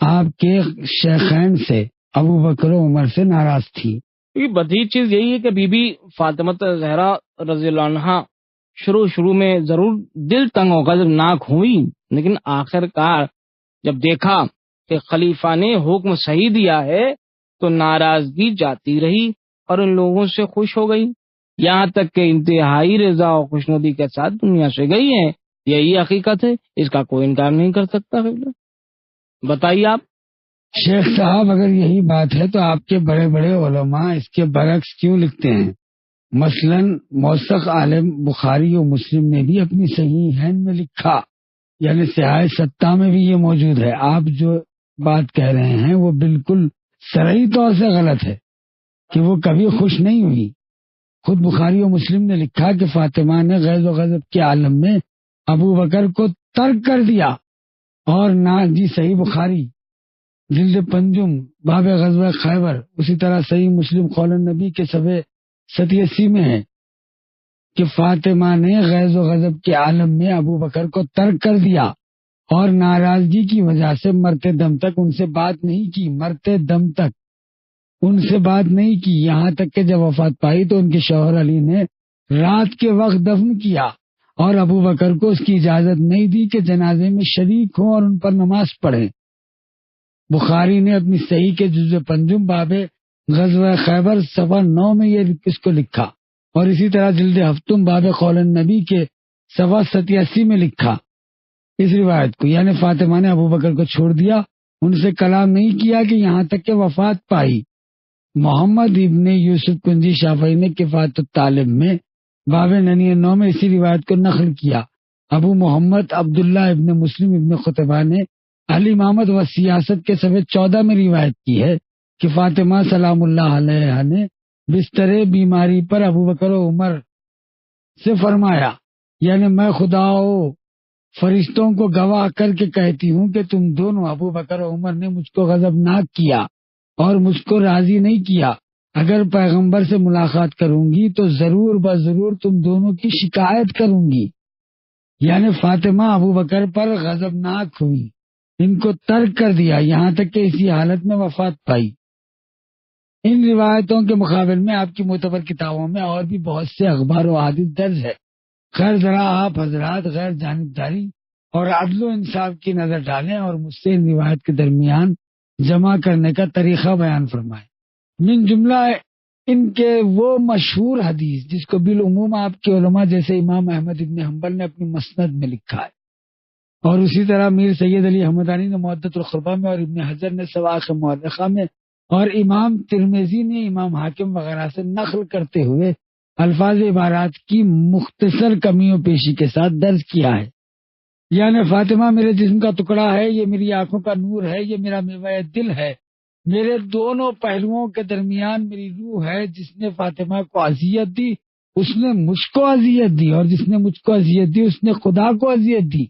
آپ کے شیخین سے ابو بکر و عمر سے ناراض تھی۔
بدی چیز یہی ہے کہ بی بی فاطمہ زہرا رضی اللہ عنہا شروع میں ضرور دل تنگ و غضبناک ہوئی، لیکن آخر کار جب دیکھا کہ خلیفہ نے حکم صحیح دیا ہے تو ناراضگی جاتی رہی اور ان لوگوں سے خوش ہو گئی۔ یہاں تک کہ انتہائی رضا و خوشنودی کے ساتھ دنیا سے گئی ہیں. یہی حقیقت ہے، اس کا کوئی انکار نہیں کر سکتا. بتائیے آپ.
شیخ صاحب اگر یہی بات ہے تو آپ کے بڑے بڑے علماء اس کے برعکس کیوں لکھتے ہیں؟ مثلا موثق عالم بخاری و مسلم نے بھی اپنی صحیحین میں لکھا، یعنی صحیح 7 میں بھی یہ موجود ہے. آپ جو بات کہہ رہے ہیں وہ بالکل صریح طور سے غلط ہے کہ وہ کبھی خوش نہیں ہوئی. خود بخاری و مسلم نے لکھا کہ فاطمہ نے غیظ و غضب کے عالم میں ابو بکر کو ترک کر دیا. اور نہ جی صحیح بخاری جلد 5 باب غزوہ خیبر، اسی طرح صحیح مسلم قول النبی کے صفحے 87 میں ہے کہ فاطمہ نے غیظ و غضب کے عالم میں ابو بکر کو ترک کر دیا اور ناراضگی کی وجہ سے مرتے دم تک ان سے بات نہیں کی. مرتے دم تک ان سے بات نہیں کی، یہاں تک کہ جب وفات پائی تو ان کے شوہر علی نے رات کے وقت دفن کیا اور ابو بکر کو اس کی اجازت نہیں دی کہ جنازے میں شریک ہوں اور ان پر نماز پڑھیں. بخاری نے اپنی صحیح کے جزء 5 باب غزوہ خیبر صفحہ 9 میں یہ اس کو لکھا، اور اسی طرح جلد 7 باب قول النبی کے صفحہ 87 میں لکھا اس روایت کو. یعنی فاطمہ نے ابو بکر کو چھوڑ دیا، ان سے کلام نہیں کیا کہ یہاں تک کہ وفات پائی. محمد ابن یوسف کنجی شافعی نے کفایت الطالب میں باب 9 میں اسی روایت کو نقل کیا. ابو محمد عبداللہ ابن مسلم ابن خطبہ نے الامامت و سیاست کے صفحے 14 میں روایت کی ہے کہ فاطمہ سلام اللہ علیہ نے بستر بیماری پر ابو بکر و عمر سے فرمایا، یعنی میں خدا و فرشتوں کو گواہ کر کے کہتی ہوں کہ تم دونوں ابو بکر و عمر نے مجھ کو غضبناک کیا اور مجھ کو راضی نہیں کیا. اگر پیغمبر سے ملاقات کروں گی تو ضرور بضرور تم دونوں کی شکایت کروں گی. یعنی فاطمہ ابو بکر پر غضبناک ہوئی، ان کو ترک کر دیا، یہاں تک کہ اسی حالت میں وفات پائی. ان روایتوں کے مقابل میں آپ کی معتبر کتابوں میں اور بھی بہت سے اخبار و احادیث درج ہے. خیر ذرا آپ حضرات غیر جانبداری اور عدل و انصاف کی نظر ڈالیں اور مجھ سے ان روایت کے درمیان جمع کرنے کا طریقہ بیان فرمائیں. من جملہ ان کے وہ مشہور حدیث جس کو بالعموم آپ کے علماء جیسے امام احمد ابن حنبل نے اپنی مسند میں لکھا ہے، اور اسی طرح میر سید علی حمدانی نے معدۃ الخربہ میں، اور ابن حجر نے سواق مورخہ میں، اور امام ترمذی نے امام حاکم وغیرہ سے نقل کرتے ہوئے الفاظ عبارات کی مختصر کمی و پیشی کے ساتھ درج کیا ہے. یعنی فاطمہ میرے جسم کا ٹکڑا ہے، یہ میری آنکھوں کا نور ہے، یہ میرا میوہ دل ہے، میرے دونوں پہلوؤں کے درمیان میری روح ہے. جس نے فاطمہ کو اذیت دی اس نے مجھ کو اذیت دی، اور جس نے مجھ کو اذیت دی اس نے خدا کو اذیت دی،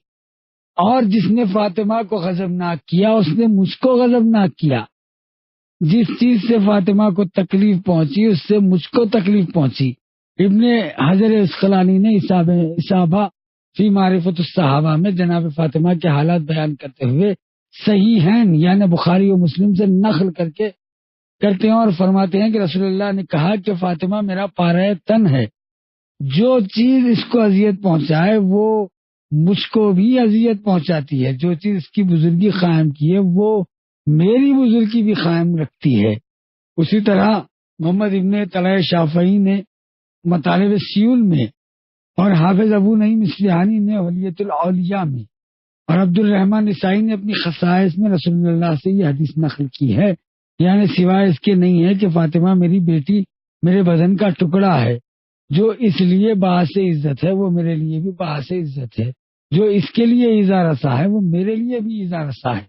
اور جس نے فاطمہ کو غضبناک کیا اس نے مجھ کو غضبناک کیا. جس چیز سے فاطمہ کو تکلیف پہنچی اس سے مجھ کو تکلیف پہنچی. ابن حجر اسقلانی نے اصابہ فی معرفت الصحابہ میں جناب فاطمہ کے حالات بیان کرتے ہوئے صحیحین یعنی بخاری و مسلم سے نقل کرتے ہیں اور فرماتے ہیں کہ رسول اللہ نے کہا کہ فاطمہ میرا پارہ تن ہے، جو چیز اس کو اذیت پہنچائے وہ مجھ کو بھی اذیت پہنچاتی ہے، جو چیز اس کی بزرگی قائم کی ہے وہ میری بزرگی بھی قائم رکھتی ہے. اسی طرح محمد ابن طلحہ شافعی نے مطالب سیول میں، اور حافظ ابو نعیم اصفہانی نے ولیۃ الاولیاء میں، اور عبد الرحمن نسائی نے اپنی خصائص میں رسول اللہ سے یہ حدیث نقل کی ہے. یعنی سوائے اس کے نہیں ہے کہ فاطمہ میری بیٹی میرے بدن کا ٹکڑا ہے، جو اس لیے باعث عزت ہے وہ میرے لیے بھی باعث عزت ہے، جو اس کے لیے ایذا رسا ہے وہ میرے لیے بھی ایذا رسا ہے.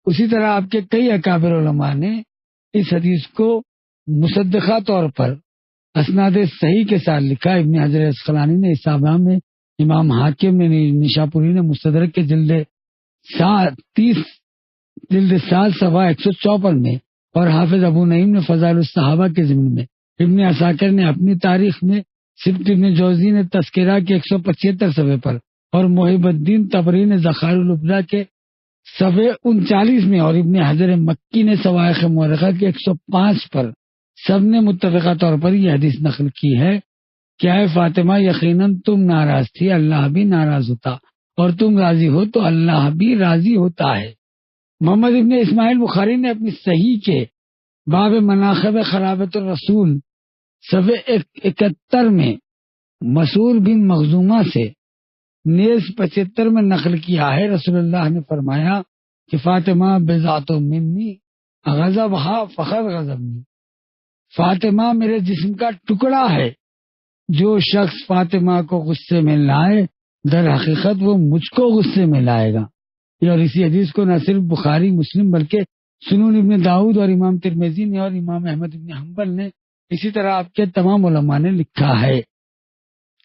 اسی طرح آپ کے کئی اکابر علماء نے اس حدیث کو مصدقہ طور پر اسناد صحیح کے ساتھ لکھا. ابن حجر اسقلانی نے اصابہ میں، امام حاکم نے نشاپوری نے مستدرک کے جلد 7 صفحہ 154 میں، اور حافظ ابو نعیم نے فضائل الصحابہ کے ضمن میں، ابن عساکر نے اپنی تاریخ میں، سبت ابن جوزی نے تذکرہ کے 175 صفحے پر، اور محب الدین طبری نے ذخائر الابداع کے صفحے 39 میں، اور ابن حجر مکی نے سوائق مورخہ کے 105 پر سب نے متفقہ طور پر یہ حدیث نقل کی ہے کہ اے فاطمہ یقیناً تم ناراض تھی، اللہ بھی ناراض ہوتا، اور تم راضی ہو تو اللہ بھی راضی ہوتا ہے. محمد ابن اسماعیل بخاری نے اپنی صحیح کے باب مناقب خلافت الرسول صفحے 71 میں مسعود بن مخزومہ سے نیز 75 میں نقل کیا ہے، رسول اللہ نے فرمایا کہ فاطمہ بضعۃ منی غضبھا فقد غضبنی، فاطمہ میرے جسم کا ٹکڑا ہے، جو شخص فاطمہ کو غصے میں لائے در حقیقت وہ مجھ کو غصے میں لائے گا۔ اور اسی حدیث کو نہ صرف بخاری مسلم بلکہ سنن ابن داؤد اور امام ترمذی نے اور امام احمد ابن حنبل نے، اسی طرح آپ کے تمام علماء نے لکھا ہے۔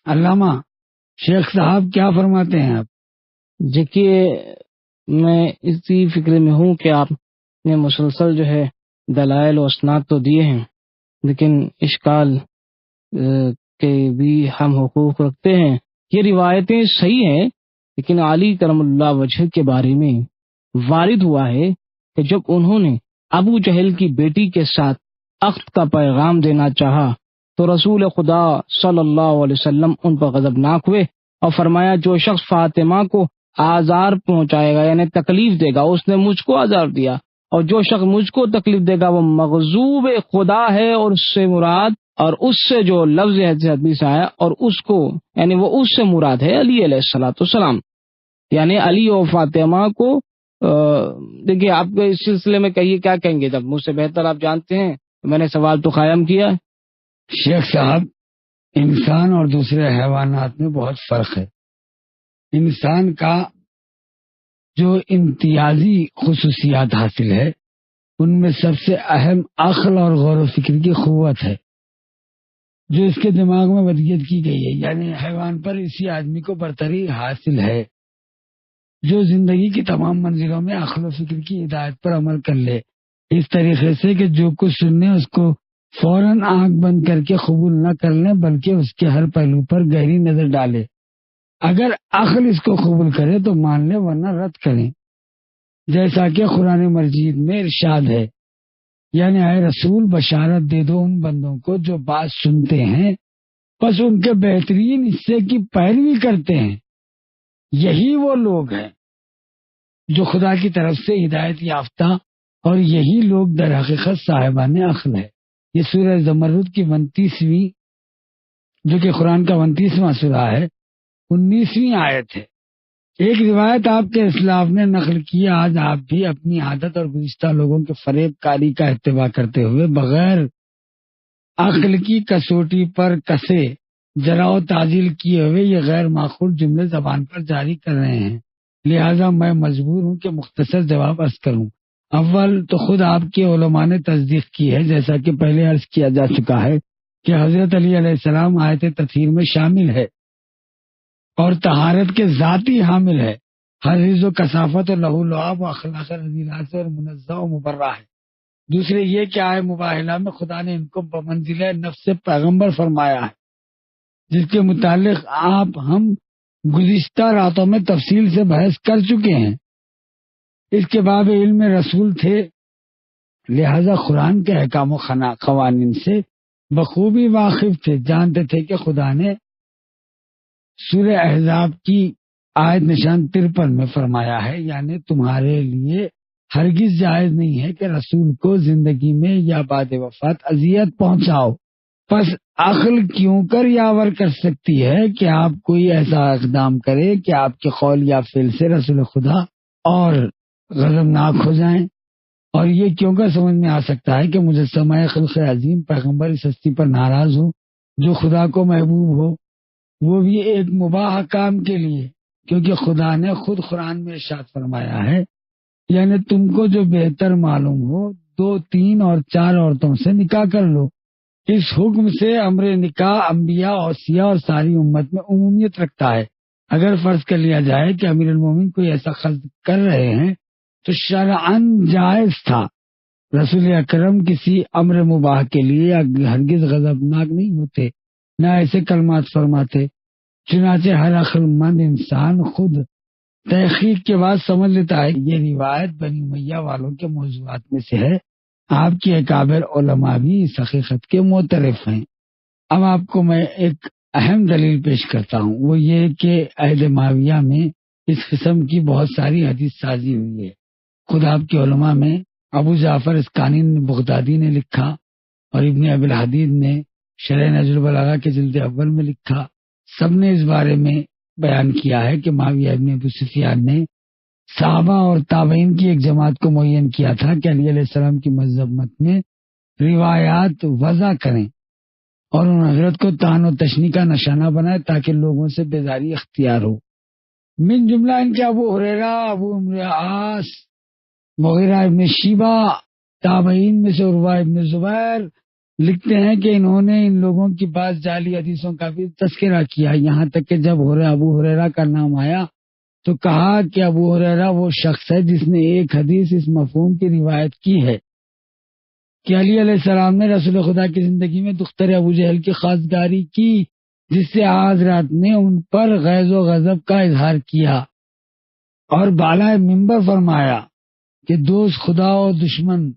علامہ شیخ صاحب کیا فرماتے ہیں آپ؟
دیکھیے، میں اسی فکر میں ہوں کہ آپ نے مسلسل جو ہے دلائل و اسناد تو دیے ہیں، لیکن اشکال کے بھی ہم حقوق رکھتے ہیں۔ یہ روایتیں صحیح ہیں، لیکن علی کرم اللہ وجہ کے بارے میں وارد ہوا ہے کہ جب انہوں نے ابو جہل کی بیٹی کے ساتھ عقد کا پیغام دینا چاہا تو رسول خدا صلی اللہ علیہ وسلم ان پر غضبناک ہوئے اور فرمایا جو شخص فاطمہ کو آزار پہنچائے گا یعنی تکلیف دے گا اس نے مجھ کو آزار دیا، اور جو شخص مجھ کو تکلیف دے گا وہ مغضوب خدا ہے، اور اس سے مراد اور اس سے جو لفظ حدیث آیا اور اس کو یعنی وہ اس سے مراد ہے علی علیہ الصلوۃ والسلام، یعنی علی اور فاطمہ کو دیکھیے آپ اس سلسلے میں کہیے کیا کہیں گے، جب مجھ سے بہتر آپ جانتے ہیں، میں نے سوال تو قائم کیا ہے۔
شیخ صاحب، انسان اور دوسرے حیوانات میں بہت فرق ہے۔ انسان کا جو امتیازی خصوصیات حاصل ہے ان میں سب سے اہم عقل اور غور و فکر کی قوت ہے جو اس کے دماغ میں ودیت کی گئی ہے، یعنی حیوان پر اسی آدمی کو برتری حاصل ہے جو زندگی کی تمام منزلوں میں عقل و فکر کی ہدایت پر عمل کر لے، اس طریقے سے کہ جو کچھ سننے اس کو فوراً آنکھ بند کر کے قبول نہ کر لیں بلکہ اس کے ہر پہلو پر گہری نظر ڈالے۔ اگر عقل اس کو قبول کرے تو مان لے ورنہ رد کریں، جیسا کہ قرآن مجید میں ارشاد ہے، یعنی اے رسول بشارت دے دو ان بندوں کو جو بات سنتے ہیں بس ان کے بہترین حصے کی پیروی کرتے ہیں، یہی وہ لوگ ہیں جو خدا کی طرف سے ہدایت یافتہ، اور یہی لوگ در حقیقت صاحبان عقل ہے۔ یہ سورہ زمرد کی 29ویں جو کہ قرآن کا 29واں سورہ ہے 19ویں آیت ہے۔ ایک روایت آپ کے اسلاف نے نقل کی، آج آپ بھی اپنی عادت اور گزشتہ لوگوں کے فریب کاری کا اتباع کرتے ہوئے بغیر عقل کی کسوٹی پر کسے جرا و تعجیل کیے ہوئے یہ غیر معقول جملے زبان پر جاری کر رہے ہیں، لہذا میں مجبور ہوں کہ مختصر جواب عرض کروں۔ اول تو خود آپ کے علماء نے تصدیق کی ہے، جیسا کہ پہلے عرض کیا جا چکا ہے کہ حضرت علی علیہ السلام آیت تطہیر میں شامل ہے اور طہارت کے ذاتی حامل ہے، ہر حفظ و کثافت اور لہو لعاب و اخلاق رذیلہ سے اور منزہ و مبرہ ہے۔ دوسرے یہ کہ آئے مباہلہ میں خدا نے ان کو بمنزلہ نفس پیغمبر فرمایا ہے، جس کے متعلق ہم گزشتہ راتوں میں تفصیل سے بحث کر چکے ہیں۔ اس کے باب علم رسول تھے، لہذا قرآن کے احکام و قوانین سے بخوبی واقف تھے، جانتے تھے کہ خدا نے سورہ احزاب کی آیت نشان 53 میں فرمایا ہے، یعنی تمہارے لیے ہرگز جائز نہیں ہے کہ رسول کو زندگی میں یا بعد وفات اذیت پہنچاؤ، پس عقل کیوں کر یاور کر سکتی ہے کہ آپ کوئی ایسا اقدام کرے کہ آپ کے قول یا فعل سے رسول خدا اور غضبناک ہو جائیں، اور یہ کیوں کر سمجھ میں آ سکتا ہے کہ مجسمہ خلق عظیم پیغمبر اس ہستی پر ناراض ہو جو خدا کو محبوب ہو، وہ بھی ایک مباح کام کے لیے، کیونکہ خدا نے خود قرآن میں ارشاد فرمایا ہے، یعنی تم کو جو بہتر معلوم ہو 2، 3 اور 4 عورتوں سے نکاح کر لو۔ اس حکم سے امر نکاح انبیاء، اوصیاء اور ساری امت میں عمومیت رکھتا ہے۔ اگر فرض کر لیا جائے کہ امیر المومن کوئی ایسا قصد کر رہے ہیں تو شرعاً جائز تھا، رسول اکرم کسی امر مباح کے لیے ہرگز غضبناک نہیں ہوتے، نہ ایسے کلمات فرماتے۔ چنانچہ ہر عقل مند انسان خود تحقیق کے بعد سمجھ لیتا ہے کہ یہ روایت بنی امیہ والوں کے موضوعات میں سے ہے، آپ کے اکابر علماء بھی اس حقیقت کے معترف ہیں۔ اب آپ کو میں ایک اہم دلیل پیش کرتا ہوں، وہ یہ کہ عہد معاویہ میں اس قسم کی بہت ساری حدیث سازی ہوئی ہے۔ خود آپ کے علماء میں ابو جعفر اسکانی بغدادی نے لکھا اور ابن ابی الحدید نے شرح نہج البلاغہ کے جلد اول میں لکھا، سب نے اس بارے میں بیان کیا ہے کہ معاویہ ابن ابو سفیان نے صحابہ اور تابعین کی ایک جماعت کو معین کیا تھا کہ علی علیہ السلام کی مذمت میں روایات وضع کریں اور ان حضرت کو طعن و تشنیع کا نشانہ بنائے تاکہ لوگوں سے بیزاری اختیار ہو۔ من جملہ ان کے ابو ہریرہ، ابو عمرو عاص، مغیرہ ابن شیبہ، تابعین میں سے عروہ ابن زبیر لکھتے ہیں کہ انہوں نے ان لوگوں کی بعض جعلی حدیثوں کا بھی تذکرہ کیا، یہاں تک کہ جب ابو ہریرہ کا نام آیا تو کہا کہ ابو ہریرہ وہ شخص ہے جس نے ایک حدیث اس مفہوم کی روایت کی ہے کہ علی علیہ السلام نے رسول خدا کی زندگی میں دختر ابو جہل کی خواستگاری کی، جس سے حضرات نے ان پر غیظ و غضب کا اظہار کیا اور بالائے منبر فرمایا کہ دوست خدا اور دشمن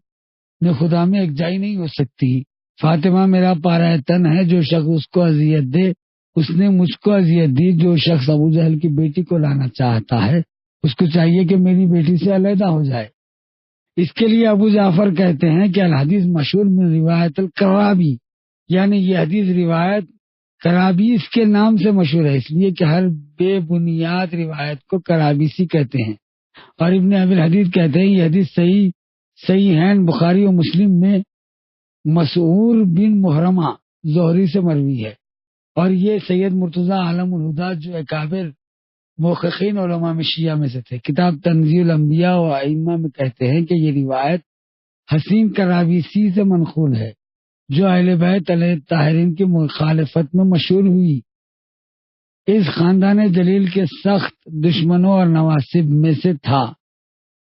نے خدا میں یکجائی نہیں ہو سکتی۔ فاطمہ میرا پارہ تن ہے، جو شخص اس کو اذیت دے اس نے مجھ کو اذیت دی۔ جو شخص ابو جہل کی بیٹی کو لانا چاہتا ہے اس کو چاہیے کہ میری بیٹی سے علیحدہ ہو جائے۔ اس کے لیے ابو جعفر کہتے ہیں کہ الحدیث مشہور من روایت الکرابی، یعنی یہ حدیث روایت کرابیس کے نام سے مشہور ہے، اس لیے کہ ہر بے بنیاد روایت کو کرابیسی کہتے ہیں۔ اور ابن ابی الحدیث کہتے ہیں یہ حدیث صحیح ہیں بخاری و مسلم میں مسعور بن محرمہ زہری سے مروی ہے، اور یہ سید مرتضی عالم الہدیٰ جو اکابر محققین علماء میں شیعہ میں سے تھے، کتاب تنزیہ الانبیاء و ائمہ میں کہتے ہیں کہ یہ روایت حسین کرابیسی سے منقول ہے جو اہل بیت علیہ الطاہرین کی مخالفت میں مشہور ہوئی۔ اس خاندان جلیل کے سخت دشمنوں اور نواسب میں سے تھا،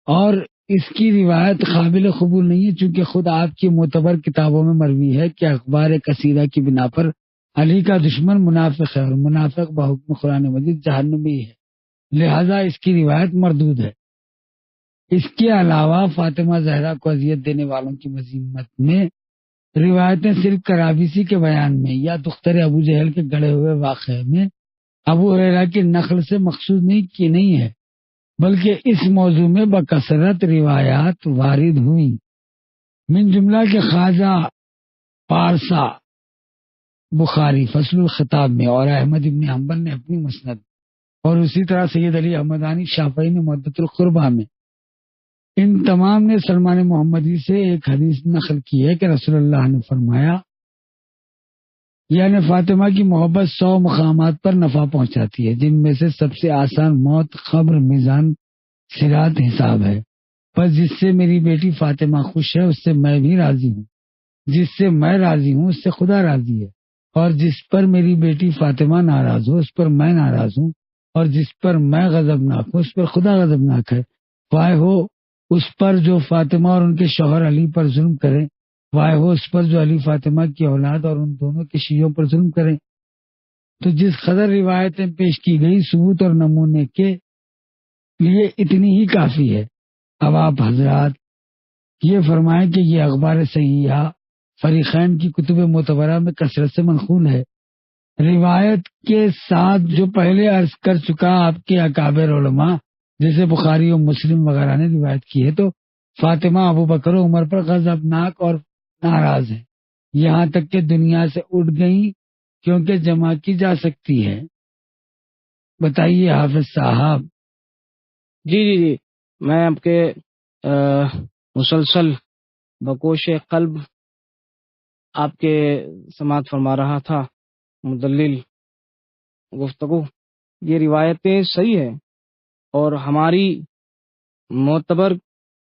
اور اس کی روایت قابل قبول نہیں ہے چونکہ خود آپ کی معتبر کتابوں میں مروی ہے کہ اخبار کثیرہ کی بنا پر علی کا دشمن منافق ہے اور منافق بحکم قرآن مجید جہنمی ہے، لہذا اس کی روایت مردود ہے۔ اس کے علاوہ فاطمہ زہرا کو اذیت دینے والوں کی مذمت میں روایتیں صرف کرابیسی کے بیان میں یا دختر ابو جہل کے گڑھے ہوئے واقعے میں ابو ہریرہ کی نقل سے مخصوص نہیں ہے، بلکہ اس موضوع میں بکثرت روایات وارد ہوئی۔ من جملہ کے خواجہ پارسا بخاری فصل الخطاب میں اور احمد ابن حنبل نے اپنی مسند، اور اسی طرح سید علی احمدانی شافعی نے مدت القربہ میں، ان تمام نے سلمان محمدی سے ایک حدیث نقل کی ہے کہ رسول اللہ نے فرمایا، یعنی فاطمہ کی محبت 100 مقامات پر نفع پہنچاتی ہے، جن میں سے سب سے آسان موت، قبر، میزان، صراط، حساب ہے۔ بس جس سے میری بیٹی فاطمہ خوش ہے اس سے میں بھی راضی ہوں، جس سے میں راضی ہوں اس سے خدا راضی ہے، اور جس پر میری بیٹی فاطمہ ناراض ہو اس پر میں ناراض ہوں، اور جس پر میں غضبناک ہوں اس پر خدا غضبناک ہے۔ وائے ہو اس پر جو فاطمہ اور ان کے شوہر علی پر ظلم کرے، وائے ہو اس پر جو علی فاطمہ کی اولاد اور ان دونوں کے شیعوں پر ظلم کریں۔ تو جس قدر روایتیں پیش کی گئی ثبوت اور نمونے کے لیے اتنی ہی کافی ہے۔ اب آپ حضرات یہ فرمائیں کہ یہ اخبار صحیحہ فریقین کی کتب معتبرہ میں کثرت سے منقول ہے، روایت کے ساتھ جو پہلے عرض کر چکا آپ کے اکابر علماء جیسے بخاری و مسلم وغیرہ نے روایت کی ہے، تو فاطمہ ابو بکر و عمر پر غضبناک اور ناراض ہیں، یہاں تک کہ دنیا سے اٹھ گئیں کیونکہ جمع کی جا سکتی ہے۔ بتائیے حافظ صاحب۔
جی میں آپ کے مسلسل بکوش قلب آپ کے سماعت فرما رہا تھا مدلل گفتگو۔ یہ روایتیں صحیح ہے اور ہماری معتبر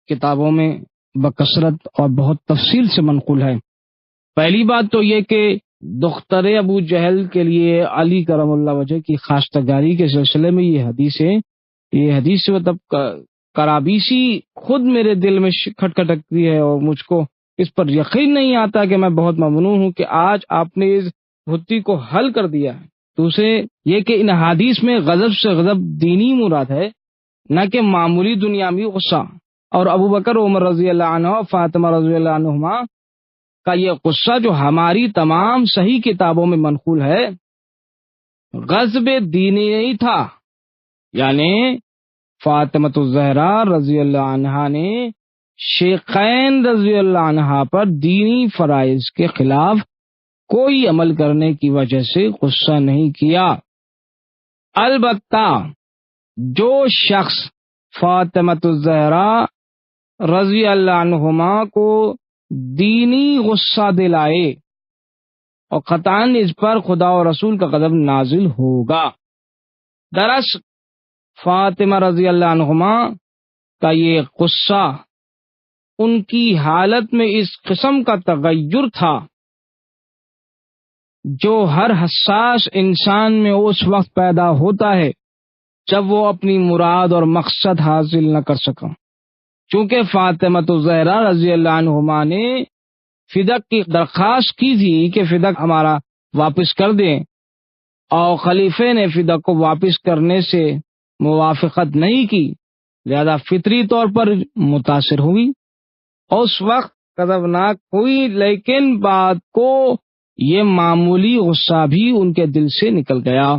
کتابوں میں بکثرت اور بہت تفصیل سے منقول ہے۔ پہلی بات تو یہ کہ دختر ابو جہل کے لیے علی کرم اللہ وجہ کی خواستگاری کے سلسلے میں یہ حدیث مطلب کرابیسی خود میرے دل میں کھٹکھٹکتی ہے، اور مجھ کو اس پر یقین نہیں آتا کہ میں بہت ممنون ہوں کہ آج آپ نے اس بھتی کو حل کر دیا ہے۔ دوسرے یہ کہ ان حدیث میں غضب سے غضب دینی مراد ہے، نہ کہ معمولی دنیاوی غصہ، اور ابو بکر عمر رضی اللہ عنہ فاطمہ رضی اللہ عنہما کا یہ غصہ جو ہماری تمام صحیح کتابوں میں منقول ہے غضب دینی نہیں تھا، یعنی فاطمہ الزہرا رضی اللہ عنہا نے شیخین رضی اللہ عنہا پر دینی فرائض کے خلاف کوئی عمل کرنے کی وجہ سے غصہ نہیں کیا۔ البتہ جو شخص فاطمۃ الزہرا رضی اللہ عنہما کو دینی غصہ دلائے اور قطعاً اس پر خدا و رسول کا غضب نازل ہوگا۔ دراصل فاطمہ رضی اللہ عنہما کا یہ غصہ ان کی حالت میں اس قسم کا تغیر تھا جو ہر حساس انسان میں اس وقت پیدا ہوتا ہے جب وہ اپنی مراد اور مقصد حاصل نہ کر سکا۔ چونکہ فاطمۃ الزہرا رضی اللہ عنہما نے فدق کی درخواست کی تھی کہ فدق ہمارا واپس کر دیں، اور خلیفے نے فدق کو واپس کرنے سے موافقت نہیں کی، لہذا فطری طور پر متاثر ہوئی، اس وقت غضبناک ہوئی، لیکن بعد کو یہ معمولی غصہ بھی ان کے دل سے نکل گیا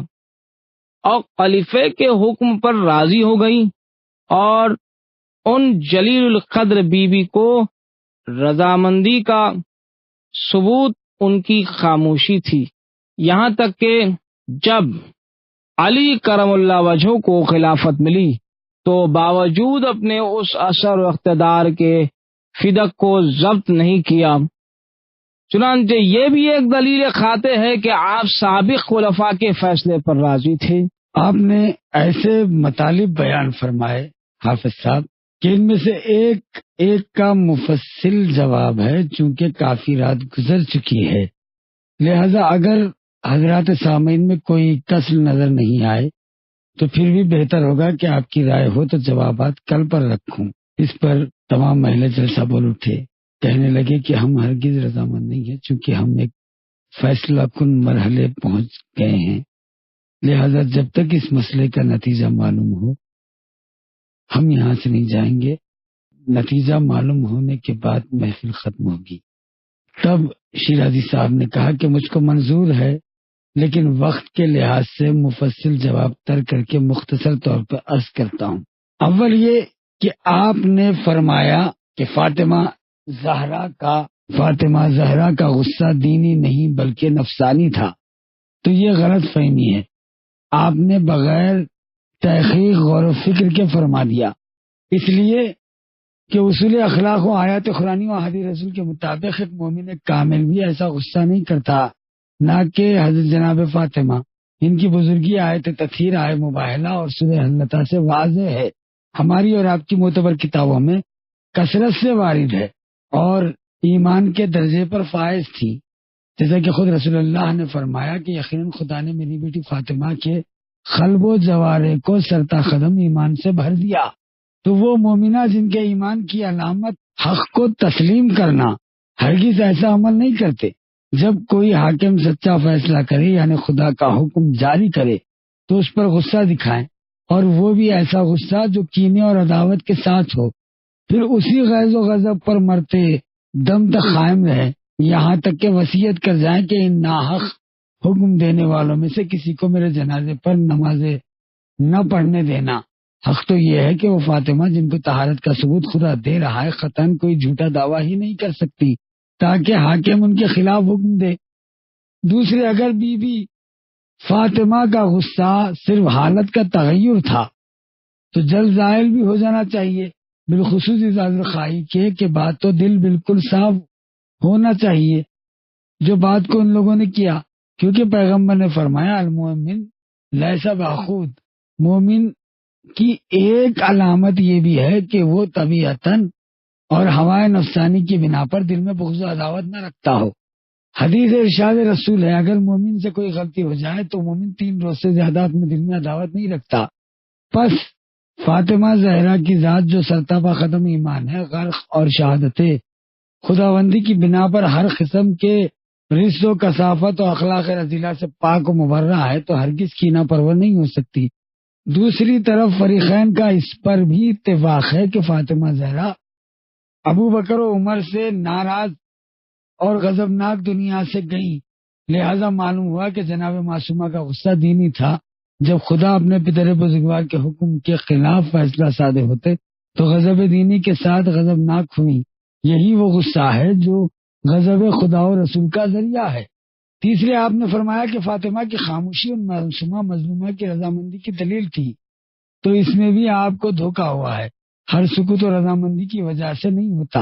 اور خلیفے کے حکم پر راضی ہو گئی، اور ان جلیل القدر بی بی کو رضامندی کا ثبوت ان کی خاموشی تھی۔ یہاں تک کہ جب علی کرم اللہ وجہہ کو خلافت ملی تو باوجود اپنے اس اثر و اقتدار کے فدق کو ضبط نہیں کیا۔ چنانچہ یہ بھی ایک دلیل قاطع ہے کہ آپ سابق خلفاء کے فیصلے پر راضی تھے۔
آپ نے ایسے مطالب بیان فرمائے حافظ صاحب کہ ان میں سے ایک کا مفصل جواب ہے، چونکہ کافی رات گزر چکی ہے، لہذا اگر حضرات سامعین میں کوئی کسل نظر نہیں آئے تو پھر بھی بہتر ہوگا کہ آپ کی رائے ہو تو جوابات کل پر رکھوں۔ اس پر تمام مہیلا جلسہ بول اٹھے، کہنے لگے کہ ہم ہرگز رضامند نہیں ہیں، چونکہ ہم ایک فیصلہ کن مرحلے پہنچ گئے ہیں، لہذا جب تک اس مسئلے کا نتیجہ معلوم ہو ہم یہاں سے نہیں جائیں گے۔ نتیجہ معلوم ہونے کے بعد محفل ختم ہوگی۔ تب شیرازی صاحب نے کہا کہ مجھ کو منظور ہے، لیکن وقت کے لحاظ سے مفصل جواب تر کر کے مختصر طور پر عرض کرتا ہوں۔ اول یہ کہ آپ نے فرمایا کہ فاطمہ زہرا کا غصہ دینی نہیں بلکہ نفسانی تھا، تو یہ غلط فہمی ہے۔ آپ نے بغیر تحقیق غور و فکر کے فرما دیا، اس لیے کہ اصول اخلاق و آیات قرآنی و حدیث رسول کے مطابق ایک مومن کامل بھی ایسا غصہ نہیں کرتا، نہ کہ حضرت جناب فاطمہ۔ ان کی بزرگی آیت تطہیر، آیت مباہلہ اور سورہ حلقہ سے واضح ہے، ہماری اور آپ کی معتبر کتابوں میں کثرت سے وارد ہے اور ایمان کے درجے پر فائز تھی، جیسا کہ خود رسول اللہ نے فرمایا کہ یقیناً خدا نے میری بیٹی فاطمہ کے قلب و جوارے کو سرتا قدم ایمان سے بھر دیا۔ تو وہ مومنہ جن کے ایمان کی علامت حق کو تسلیم کرنا، ہرگز ایسا عمل نہیں کرتے۔ جب کوئی حاکم سچا فیصلہ کرے یعنی خدا کا حکم جاری کرے تو اس پر غصہ دکھائیں، اور وہ بھی ایسا غصہ جو کینے اور عداوت کے ساتھ ہو، پھر اسی غیظ و غضب پر مرتے دم تک قائم رہے، یہاں تک کہ وصیت کر جائیں کہ ان ناحق حکم دینے والوں میں سے کسی کو میرے جنازے پر نماز نہ پڑھنے دینا۔ حق تو یہ ہے کہ وہ فاطمہ جن کو طہارت کا ثبوت خدا دے رہا ہے قطعاً کوئی جھوٹا دعویٰ ہی نہیں کر سکتی تاکہ حاکم ان کے خلاف حکم دے۔ دوسرے، اگر بی بی فاطمہ کا غصہ صرف حالت کا تغیر تھا تو جلد زائل بھی ہو جانا چاہیے، بالخصوص اجازت خواہی کے کہ بات تو دل بالکل صاف ہونا چاہیے، جو بات کو ان لوگوں نے کیا، کیونکہ پیغمبر نے فرمایا المؤمن لیس بخود، مومن کی ایک علامت یہ بھی ہے کہ وہ طبیعتاً اور ہوائے نفسانی کی بنا پر دل میں بغض و عداوت نہ رکھتا ہو۔ حدیث ارشاد رسول ہے اگر مومن سے کوئی غلطی ہو جائے تو مومن 3 روز سے زیادہ اپنے دل میں عداوت نہیں رکھتا۔ پس فاطمہ زہرا کی ذات جو سرتابہ قدم ایمان ہے، غرق اور شہادت خداوندی کی بنا پر ہر قسم کے رزق و کثافت و اخلاق رذیلہ سے پاک و مبرہ ہے، تو ہرگز کینہ پرور نہیں ہو سکتی۔ دوسری طرف فریقین کا اس پر بھی اتفاق ہے کہ فاطمہ زہرا ابو بکر و عمر سے ناراض اور غضبناک دنیا سے گئیں، لہذا معلوم ہوا کہ جناب معصومہ کا غصہ دینی تھا۔ جب خدا اپنے پدر بزرگوار کے حکم کے خلاف فیصلہ صادر ہوتے تو غضب دینی کے ساتھ غضبناک ہوئی، یہی وہ غصہ ہے جو غضب خدا و رسول کا ذریعہ ہے۔ تیسرے آپ نے فرمایا کہ فاطمہ کی خاموشی ان معصومہ مظلومہ کی رضامندی کی دلیل تھی، تو اس میں بھی آپ کو دھوکا ہوا ہے۔ ہر سکوت و رضامندی کی وجہ سے نہیں ہوتا،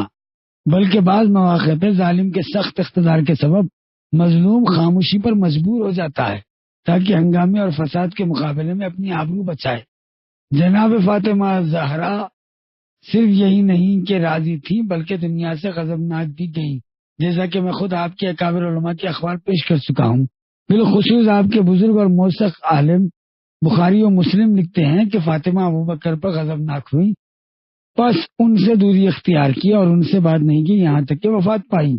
بلکہ بعض مواقع پہ ظالم کے سخت اقتدار کے سبب مظلوم خاموشی پر مجبور ہو جاتا ہے تاکہ ہنگامے اور فساد کے مقابلے میں اپنی آبرو بچائے۔ جناب فاطمہ زہرا صرف یہی نہیں کہ راضی تھی بلکہ دنیا سے غضبناک بھی گئی، جیسا کہ میں خود آپ کے اکابر علماء کے اخبار پیش کر چکا ہوں۔ بالخصوص آپ کے بزرگ اور موثق عالم بخاری و مسلم لکھتے ہیں کہ فاطمہ ابوبکر پر غضبناک ہوئی، پس ان سے دوری اختیار کی اور ان سے بات نہیں کی یہاں تک کہ وفات پائی۔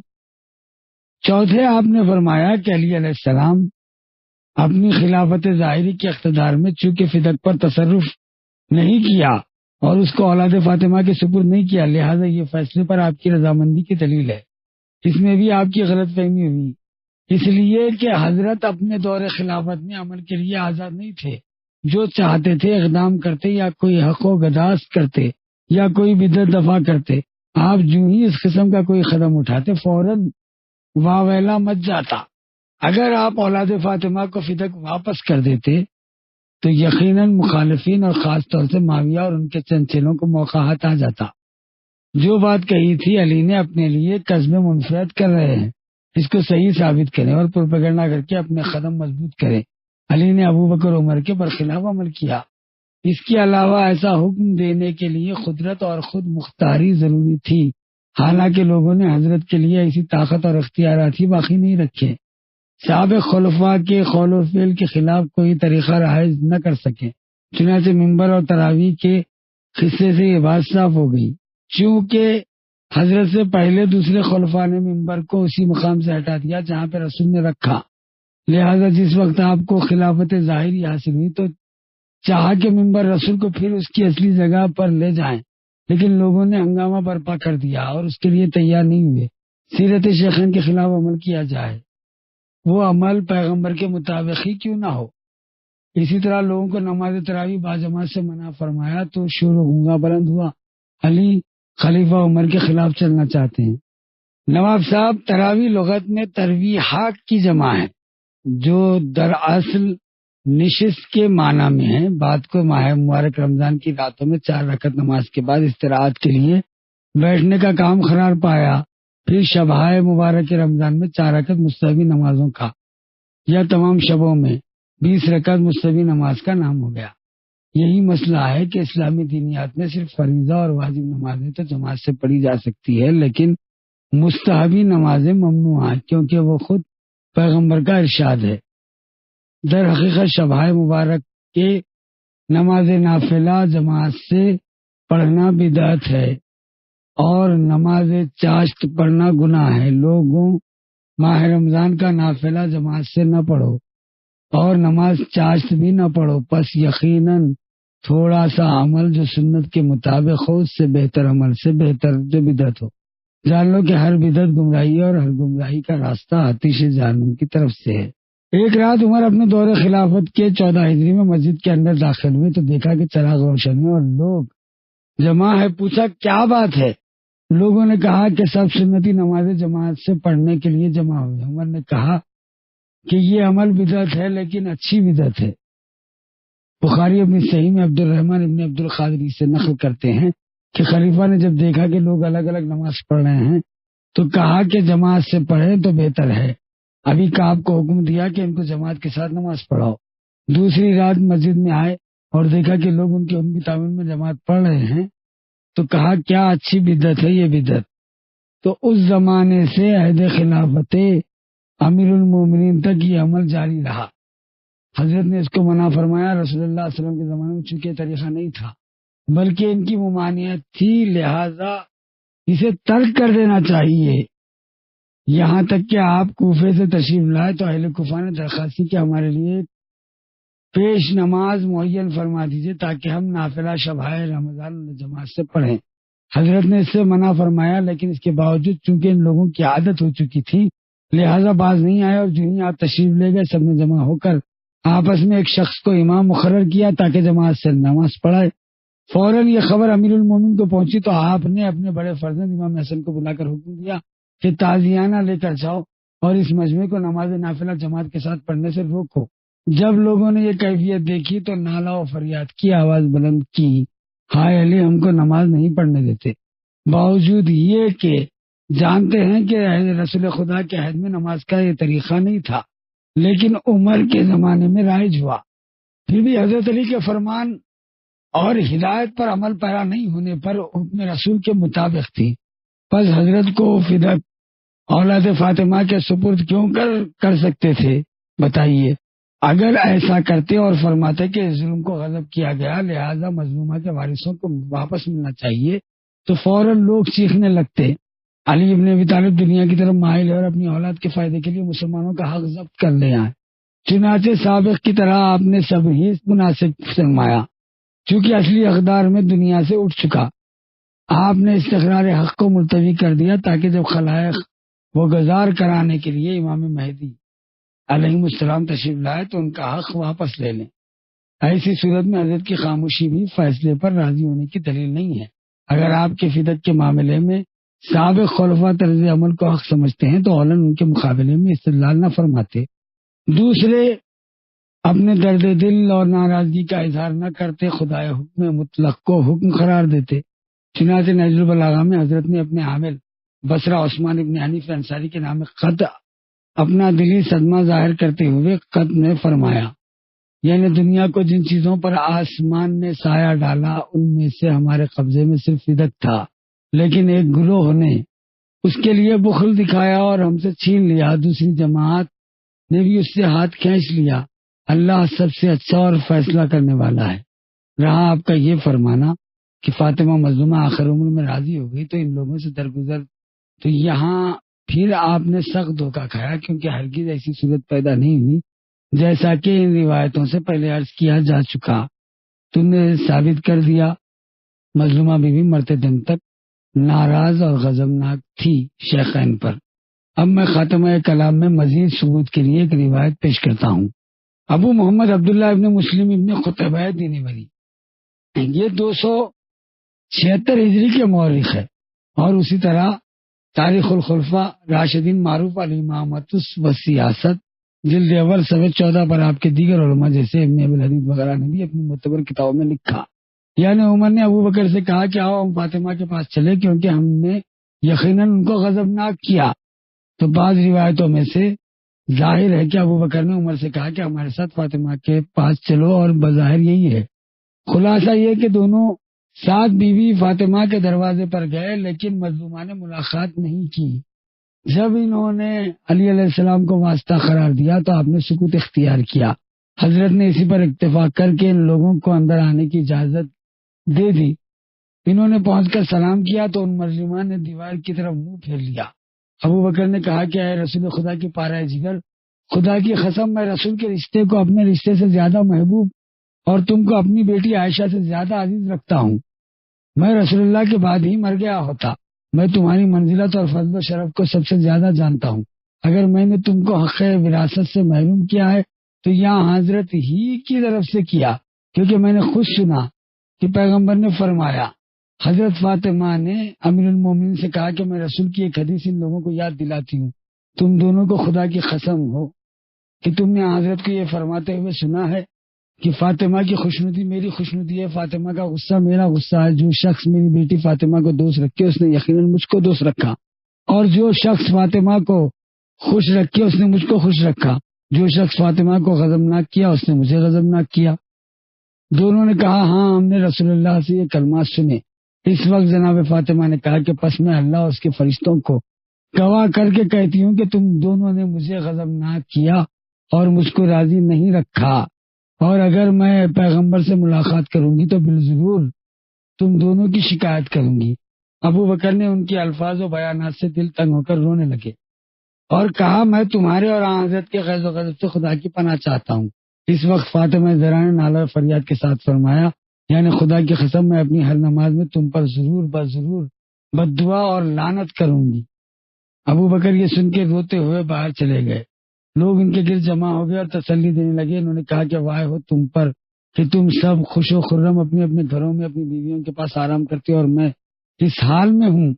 چوتھے آپ نے فرمایا کہ علی علیہ السلام اپنی خلافت ظاہری کے اقتدار میں چونکہ فدق پر تصرف نہیں کیا اور اس کو اولاد فاطمہ کے سپرد نہیں کیا، لہذا یہ فیصلے پر آپ کی رضامندی کی دلیل ہے۔ اس میں بھی آپ کی غلط فہمی ہوئی، اس لیے کہ حضرت اپنے دور خلافت میں عمل کے لیے آزاد نہیں تھے، جو چاہتے تھے اقدام کرتے یا کوئی حق و گداست کرتے یا کوئی بدعت دفاع کرتے۔ آپ جو ہی اس قسم کا کوئی قدم اٹھاتے فوراً واویلا مچ جاتا۔ اگر آپ اولاد فاطمہ کو فدق واپس کر دیتے تو یقیناً مخالفین اور خاص طور سے معاویہ اور ان کے چند چیلوں کو موقع ہاتھ آ جاتا۔ جو بات کہی تھی علی نے اپنے لیے قصب منفرد کر رہے ہیں، اس کو صحیح ثابت کریں اور پروپیگنڈا کر کے اپنے قدم مضبوط کریں۔ علی نے ابوبکر عمر کے برخلاف عمل کیا۔ اس کے علاوہ ایسا حکم دینے کے لیے قدرت اور خود مختاری ضروری تھی، حالانکہ لوگوں نے حضرت کے لیے ایسی طاقت اور اختیارات ہی باقی نہیں رکھے۔ سابق خلفاء کے قول و فعل کے خلاف کوئی طریقہ رائج نہ کر سکے، چنانچہ منبر اور تراویح کے قصے سے یہ بات صاف ہو گئی۔ چونکہ حضرت سے پہلے دوسرے خلفاء نے منبر کو اسی مقام سے ہٹا دیا جہاں پہ رسول نے رکھا، لہذا جس وقت آپ کو خلافت ظاہری حاصل ہوئی تو چاہا کہ منبر رسول کو پھر اس کی اصلی جگہ پر لے جائیں، لیکن لوگوں نے ہنگامہ برپا کر دیا اور اس کے لیے تیار نہیں ہوئے۔ سیرت شیخین کے خلاف عمل کیا جائے، وہ عمل پیغمبر کے مطابق ہی کیوں نہ ہو۔ اسی طرح لوگوں کو نماز تراویح باجماعت سے منع فرمایا تو شور و غنگا بلند ہوا، علی خلیفہ عمر کے خلاف چلنا چاہتے ہیں۔ نواب صاحب، تراویح لغت میں ترویحات کی جمع ہے، جو دراصل نشست کے معنی میں ہے۔ بات کو ماہ مبارک رمضان کی راتوں میں 4 رکعت نماز کے بعد استراحت کے لیے بیٹھنے کا کام قرار پایا، پھر شبہائے مبارک رمضان میں 4 رکعت مستحبی نمازوں کا یا تمام شبوں میں 20 رکعت مستحبی نماز کا نام ہو گیا۔ یہی مسئلہ ہے کہ اسلامی دینیات میں صرف فریضہ اور واجب نمازیں تو جماعت سے پڑھی جا سکتی ہے، لیکن مستحبی نمازیں ممنوع ہیں کیونکہ وہ خود پیغمبر کا ارشاد ہے۔ در حقیقت شبہائے مبارک کے نماز نافلہ جماعت سے پڑھنا بدعت ہے اور نماز چاشت پڑھنا گناہ ہے۔ لوگوں ماہ رمضان کا نافلہ جماعت سے نہ پڑھو اور نماز چاشت بھی نہ پڑھو، پس یقیناً تھوڑا سا عمل جو سنت کے مطابق ہو اس سے بہتر عمل سے بہتر جو بدعت ہو۔ جان لو کہ ہر بدعت گمراہی ہے اور ہر گمراہی کا راستہ آتش جہنم کی طرف سے ہے۔ ایک رات عمر اپنے دور خلافت کے 14 ہجری میں مسجد کے اندر داخل ہوئے تو دیکھا کہ چراغ روشن ہے اور لوگ جمع ہے۔ پوچھا کیا بات ہے؟ لوگوں نے کہا کہ سب سنتی نماز جماعت سے پڑھنے کے لیے جمع ہوئے۔ عمر نے کہا کہ یہ عمل بدعت ہے لیکن اچھی بدعت ہے۔ بخاری اپنی صحیح میں عبد الرحمن ابن عبد القادری سے نقل کرتے ہیں کہ خلیفہ نے جب دیکھا کہ لوگ الگ الگ نماز پڑھ رہے ہیں تو کہا کہ جماعت سے پڑھیں تو بہتر ہے۔ ابھی کعب کو حکم دیا کہ ان کو جماعت کے ساتھ نماز پڑھاؤ۔ دوسری رات مسجد میں آئے اور دیکھا کہ لوگ ان کی تعمیر میں جماعت پڑھ رہے ہیں تو کہا کیا اچھی بدعت ہے یہ بدعت۔ تو اس زمانے سے عہد خلافت امیر المومنین تک یہ عمل جاری رہا۔ حضرت نے اس کو منع فرمایا۔ رسول اللہ صلی اللہ علیہ وسلم کے زمانے میں چونکہ طریقہ نہیں تھا بلکہ ان کی ممانعت تھی، لہذا اسے ترک کر دینا چاہیے۔ یہاں تک کہ آپ کوفے سے تشریف لائے تو اہل کوفہ نے درخواست کی کہ ہمارے لیے پیش نماز معین فرما دیجیے تاکہ ہم نافلہ شبہائے رمضان جماعت سے پڑھیں۔ حضرت نے اس سے منع فرمایا، لیکن اس کے باوجود چونکہ ان لوگوں کی عادت ہو چکی تھی لہذا باز نہیں آئے، اور جو ہی آپ تشریف لے گئے سب نے جمع ہو کر آپس میں ایک شخص کو امام مقرر کیا تاکہ جماعت سے نماز پڑھائے۔ فوراً یہ خبر امیر المومنین کو پہنچی تو آپ نے اپنے بڑے فرزند امام حسن کو بلا کر حکم دیا کہ تازیانہ لے کر جاؤ اور اس مجمع کو نماز نافلہ جماعت کے ساتھ پڑھنے سے روکو۔ جب لوگوں نے یہ کیفیت دیکھی تو نالا و فریاد کی آواز بلند کی، ہائے علی، ہم کو نماز نہیں پڑھنے دیتے، باوجود یہ کہ جانتے ہیں کہ رسول خدا کے عہد میں نماز کا یہ طریقہ نہیں تھا، لیکن عمر کے زمانے میں رائج ہوا۔ پھر بھی حضرت علی کے فرمان اور ہدایت پر عمل پیرا نہیں ہونے پر حکم رسول کے مطابق تھی۔ پس حضرت کو فدق اولاد فاطمہ کے سپرد کیوں کر سکتے تھے؟ بتائیے۔ اگر ایسا کرتے اور فرماتے کہ اس ظلم کو غضب کیا گیا لہذا مظلومہ کے وارثوں کو واپس ملنا چاہیے، تو فوراً لوگ چیخنے لگتے علی ابن ابی طالب دنیا کی طرف مائل ہے اور اپنی اولاد کے فائدے کے لیے مسلمانوں کا حق ضبط کر لے آئے۔ چنانچہ سابق کی طرح آپ نے سب ہی مناسب فرمایا، چونکہ اصلی اقدار میں دنیا سے اٹھ چکا۔ آپ نے استقرار حق کو ملتوی کر دیا تاکہ جب خلائق وہ گزار کرانے کے لیے امام مہدی علیہ السلام تشریف لائے تو ان کا حق واپس لے لیں۔ ایسی صورت میں حضرت کی خاموشی بھی فیصلے پر راضی ہونے کی دلیل نہیں ہے۔ اگر آپ کے فدق کے معاملے میں سابق خلفاء طرز عمل کو حق سمجھتے ہیں تو اولاً ان کے مقابلے میں استدلال نہ فرماتے، دوسرے اپنے درد دل اور ناراضگی کا اظہار نہ کرتے، خدائے حکم مطلق کو حکم قرار دیتے۔ چنانچہ نہج البلاغہ میں حضرت نے اپنے عامل بصرہ عثمان ابن حنیف انصاری کے نام خط اپنا دلی صدمہ ظاہر کرتے ہوئے خط میں فرمایا، یعنی دنیا کو جن چیزوں پر آسمان نے سایہ ڈالا ان میں سے ہمارے قبضے میں صرف فدق تھا، لیکن ایک گروہ نے اس کے لیے بخل دکھایا اور ہم سے چھین لیا، دوسری جماعت نے بھی اس سے ہاتھ کھینچ لیا۔ اللہ سب سے اچھا اور فیصلہ کرنے والا ہے۔ رہا آپ کا یہ فرمانا کہ فاطمہ مظلومہ آخر عمر میں راضی ہو گئی تو ان لوگوں سے درگزر، تو یہاں پھر آپ نے سخت دھوکہ کھایا، کیونکہ ہرگز ایسی صورت پیدا نہیں ہوئی جیسا کہ ان روایتوں سے پہلے عرض کیا جا چکا۔ تم نے ثابت کر دیا مظلومہ بیوی مرتے دم تک ناراض اور غضبناک تھی شیخین پر۔ اب میں خاتمہ کلام میں مزید ثبوت کے لیے ایک روایت پیش کرتا ہوں۔ ابو محمد عبداللہ ابن مسلم ابن قطبہ دینوری، یہ 276 ہجری کے مورخ ہے، اور اسی طرح تاریخ الخلفاء راشدین معروف الامامۃ و سیاست جلد اول صفحہ 14 پر آپ کے دیگر علماء جیسے ابن ابی الحدیث وغیرہ نے بھی اپنی معتبر کتابوں میں لکھا، یعنی عمر نے ابو بکر سے کہا کہ آؤ ہم فاطمہ کے پاس چلے کیونکہ ہم نے یقیناً ان کو غضبناک کیا۔ تو بعض روایتوں میں سے ظاہر ہے کہ ابو بکر نے عمر سے کہا کہ ہمارے ساتھ فاطمہ کے پاس چلو، اور بظاہر یہی ہے۔ خلاصہ یہ کہ دونوں ساتھ بیوی فاطمہ کے دروازے پر گئے، لیکن مظلومہ نے ملاقات نہیں کی۔ جب انہوں نے علی علیہ السلام کو واسطہ قرار دیا تو آپ نے سکوت اختیار کیا۔ حضرت نے اسی پر اتفاق کر کے ان لوگوں کو اندر آنے کی اجازت دے دی۔ انہوں نے پہنچ کر سلام کیا تو ان مظلومہ نے دیوار کی طرف منہ پھیر لیا۔ ابو بکر نے کہا کہ اے رسول خدا کی پارہ جگر، خدا کی قسم میں رسول کے رشتے کو اپنے رشتے سے زیادہ محبوب اور تم کو اپنی بیٹی عائشہ سے زیادہ عزیز رکھتا ہوں۔ میں رسول اللہ کے بعد ہی مر گیا ہوتا۔ میں تمہاری منزلت اور فضل و شرف کو سب سے زیادہ جانتا ہوں۔ اگر میں نے تم کو حق وراثت سے محروم کیا ہے تو یہاں حضرت ہی کی طرف سے کیا، کیونکہ میں نے خود سنا کہ پیغمبر نے فرمایا۔ حضرت فاطمہ نے امیر المومنین سے کہا کہ میں رسول کی ایک حدیث ان لوگوں کو یاد دلاتی ہوں، تم دونوں کو خدا کی قسم ہو کہ تم نے حضرت کو یہ فرماتے ہوئے سنا ہے کہ فاطمہ کی خوشنودی میری خوشنودی ہے، فاطمہ کا غصہ میرا غصہ ہے۔ جو شخص میری بیٹی فاطمہ کو دوست رکھے اس نے یقیناً مجھ کو دوست رکھا، اور جو شخص فاطمہ کو خوش رکھے اس نے مجھ کو خوش رکھا، جو شخص فاطمہ کو غضبناک کیا اس نے مجھے غضبناک کیا۔ دونوں نے کہا ہاں ہم نے رسول اللہ سے یہ کلمات سنے۔ اس وقت جناب فاطمہ نے کہا کہ پس میں اللہ اور اس کے فرشتوں کو گواہ کر کے کہتی ہوں کہ تم دونوں نے مجھے غضبناک کیا اور مجھ کو راضی نہیں رکھا، اور اگر میں پیغمبر سے ملاقات کروں گی تو بالضرور تم دونوں کی شکایت کروں گی۔ ابو بکر نے ان کے الفاظ و بیانات سے دل تنگ ہو کر رونے لگے اور کہا میں تمہارے اور حضرت کے غیظ و غضب سے خدا کی پناہ چاہتا ہوں۔ اس وقت فاطمہ زہرا نے نالہ فریاد کے ساتھ فرمایا، یعنی خدا کی قسم میں اپنی ہر نماز میں تم پر ضرور بضرور بددعا اور لعنت کروں گی۔ ابو بکر یہ سن کے روتے ہوئے باہر چلے گئے۔ لوگ ان کے گرد جمع ہو گئے اور تسلی دینے لگے۔ انہوں نے کہا کہ واہ ہو تم پر کہ تم سب خوش و خرم اپنے اپنے گھروں میں اپنی بیویوں کے پاس آرام کرتے ہو، اور میں اس حال میں ہوں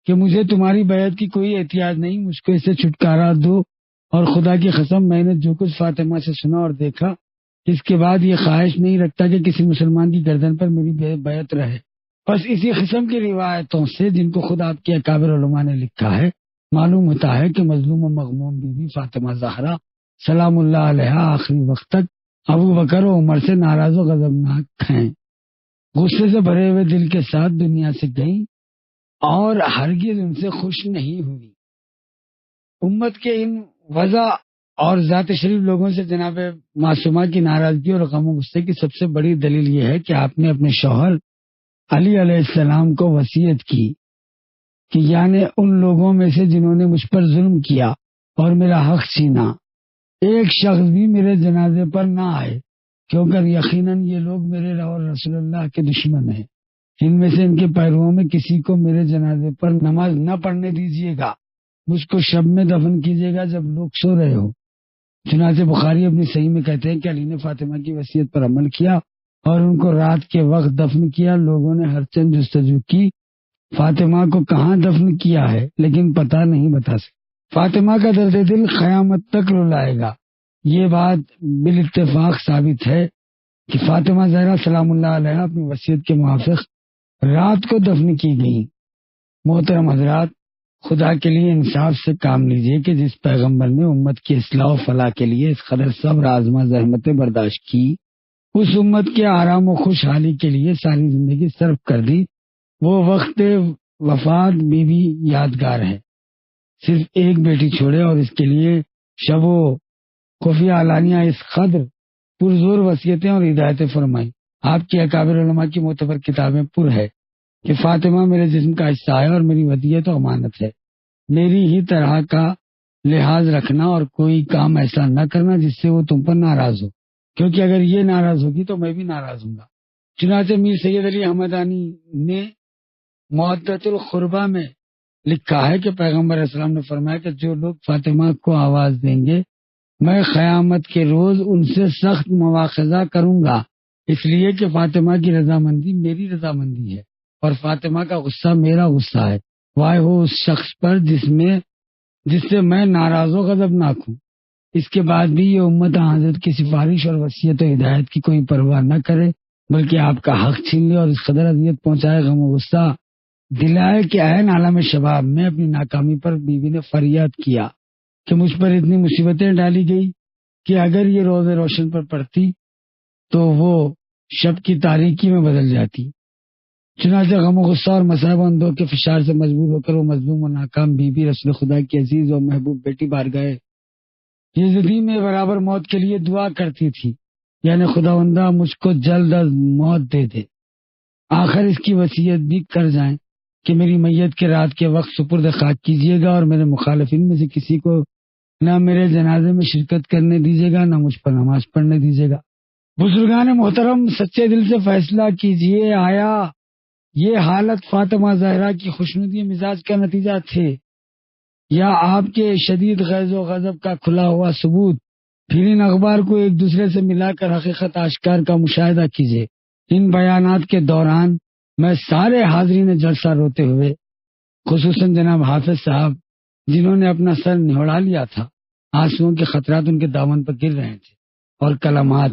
کہ مجھے تمہاری بیعت کی کوئی احتیاط نہیں، مجھ کو اس سے چھٹکارا دو، اور خدا کی قسم میں نے جو کچھ فاطمہ سے سنا اور دیکھا، اس کے بعد یہ خواہش نہیں رکھتا کہ کسی مسلمان کی گردن پر میری بیعت رہے۔ بس اسی قسم کی روایتوں سے، جن کو خود آپ کے اکابر علماء نے لکھا ہے، معلوم ہوتا ہے کہ مظلوم و مغموم بی بی فاطمہ زہرا سلام اللہ علیہا آخری وقت تک ابو بکر و عمر سے ناراض و غضبناک ہیں، غصے سے بھرے ہوئے دل کے ساتھ دنیا سے گئیں اور ہرگز ان سے خوش نہیں ہوئی۔ امت کے ان وضع اور ذات شریف لوگوں سے جناب معصومہ کی ناراضگی اور غم و غصے کی سب سے بڑی دلیل یہ ہے کہ آپ نے اپنے شوہر علی علیہ السلام کو وصیت کی کہ یعنی ان لوگوں میں سے جنہوں نے مجھ پر ظلم کیا اور میرا حق چھینا، ایک شخص بھی میرے جنازے پر نہ آئے، کیونکہ یقیناً یہ لوگ میرے اور رسول اللہ کے دشمن ہیں۔ ان میں سے ان کے پیرووں میں کسی کو میرے جنازے پر نماز نہ پڑھنے دیجیے گا، مجھ کو شب میں دفن کیجیے گا جب لوگ سو رہے ہو۔ چنانچہ بخاری اپنی صحیح میں کہتے ہیں کہ علی نے فاطمہ کی وصیت پر عمل کیا اور ان کو رات کے وقت دفن کیا۔ لوگوں نے ہر چند جستجو کی فاطمہ کو کہاں دفن کیا ہے، لیکن پتہ نہیں بتا سکے۔ فاطمہ کا درد دل قیامت تک رلائے گا۔ یہ بات بالاتفاق ثابت ہے کہ فاطمہ زہرا سلام اللہ علیہا اپنی وصیت کے موافق رات کو دفن کی گئیں۔ محترم حضرات، خدا کے لیے انصاف سے کام لیجیے کہ جس پیغمبر نے امت کی اصلاح و فلاح کے لیے اس قدر صبر آزما زحمتیں برداشت کی، اس امت کے آرام و خوشحالی کے لیے ساری زندگی صرف کر دی، وہ وقت وفات بھی یادگار ہے۔ صرف ایک بیٹی چھوڑے اور اس کے لیے شب و خفیہ علانیہ اس قدر پرزور وصیتیں اور ہدایتیں فرمائی۔ آپ کی اکابر علماء کی معتبر کتابیں پر ہے کہ فاطمہ میرے جسم کا حصہ ہے اور میری ودیعت و امانت ہے، میری ہی طرح کا لحاظ رکھنا اور کوئی کام ایسا نہ کرنا جس سے وہ تم پر ناراض ہو، کیونکہ اگر یہ ناراض ہوگی تو میں بھی ناراض ہوں گا۔ چنانچہ میر سید علی حمدانی نے مودت القربہ میں لکھا ہے کہ پیغمبر علیہ السلام نے فرمایا کہ جو لوگ فاطمہ کو آواز دیں گے میں قیامت کے روز ان سے سخت مواخذہ کروں گا، اس لیے کہ فاطمہ کی رضامندی میری رضامندی ہے اور فاطمہ کا غصہ میرا غصہ ہے، وائے ہو اس شخص پر جس سے میں ناراض و غضبناک ہوں۔ اس کے بعد بھی یہ امت حضرت کی سفارش اور وصیت و ہدایت کی کوئی پرواہ نہ کرے، بلکہ آپ کا حق چھین لے اور اس قدر اذیت پہنچائے، غم و غصہ دلائے کہ عین عالم شباب میں اپنی ناکامی پر بیوی نے فریاد کیا کہ مجھ پر اتنی مصیبتیں ڈالی گئی کہ اگر یہ روز روشن پر پڑتی تو وہ شب کی تاریکی میں بدل جاتی۔ چنانچہ غم و غصہ اور مصائب اندوہ کے فشار سے مجبور ہو کر وہ مظلوم و ناکام بیوی رسول خدا کی عزیز و محبوب بیٹی بارگاہ یزدی میں برابر موت کے لیے دعا کرتی تھی، یعنی خداوندہ مجھ کو جلد از موت دے دے۔ آخر اس کی وصیت بھی کر جائیں کہ میری میت کے رات کے وقت سپرد خاک کیجیے گا اور میرے مخالفین میں سے کسی کو نہ میرے جنازے میں شرکت کرنے دیجیے گا، نہ مجھ پر نماز پڑھنے دیجیے گا۔ بزرگان محترم، سچے دل سے فیصلہ کیجیے، آیا یہ حالت فاطمہ زہرا کی خوشنودی مزاج کا نتیجہ تھے یا آپ کے شدید غیظ و غضب کا کھلا ہوا ثبوت؟ پھر ان اخبار کو ایک دوسرے سے ملا کر حقیقت آشکار کا مشاہدہ کیجیے۔ ان بیانات کے دوران میں سارے حاضرین جلسہ روتے ہوئے، خصوصاً جناب حافظ صاحب جنہوں نے اپنا سر نہوڑا لیا تھا، آنسوؤں کے خطرات ان کے دامن پر گر رہے تھے اور کلمات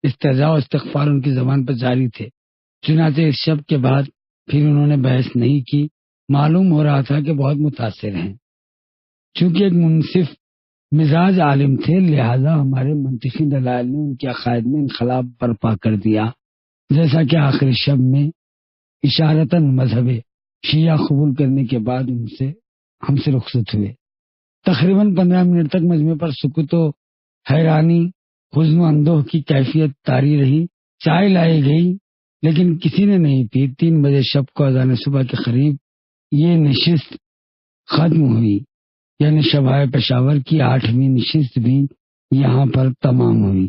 استہزاء و استغفار ان کی زبان پر جاری تھے۔ چنانچہ اس شب کے بعد پھر انہوں نے بحث نہیں کی۔ معلوم ہو رہا تھا کہ بہت متاثر ہیں۔ چونکہ ایک منصف مزاج عالم تھے، لہذا ہمارے منطقی دلائل نے ان کے عقائد میں انقلاب برپا کر دیا، جیسا کہ آخر شب میں اشارتاً مذہب شیعہ قبول کرنے کے بعد ہم سے رخصت ہوئے۔ تقریباً 15 منٹ تک مجمع پر سکوت و حیرانی، حزن و اندوہ کی کیفیت طاری رہی۔ چائے لائی گئی لیکن کسی نے نہیں پی۔ 3 بجے شب کو اذان صبح کے قریب یہ نشست ختم ہوئی، یعنی شبائے پشاور کی 8ویں نشست بھی یہاں پر تمام ہوئی۔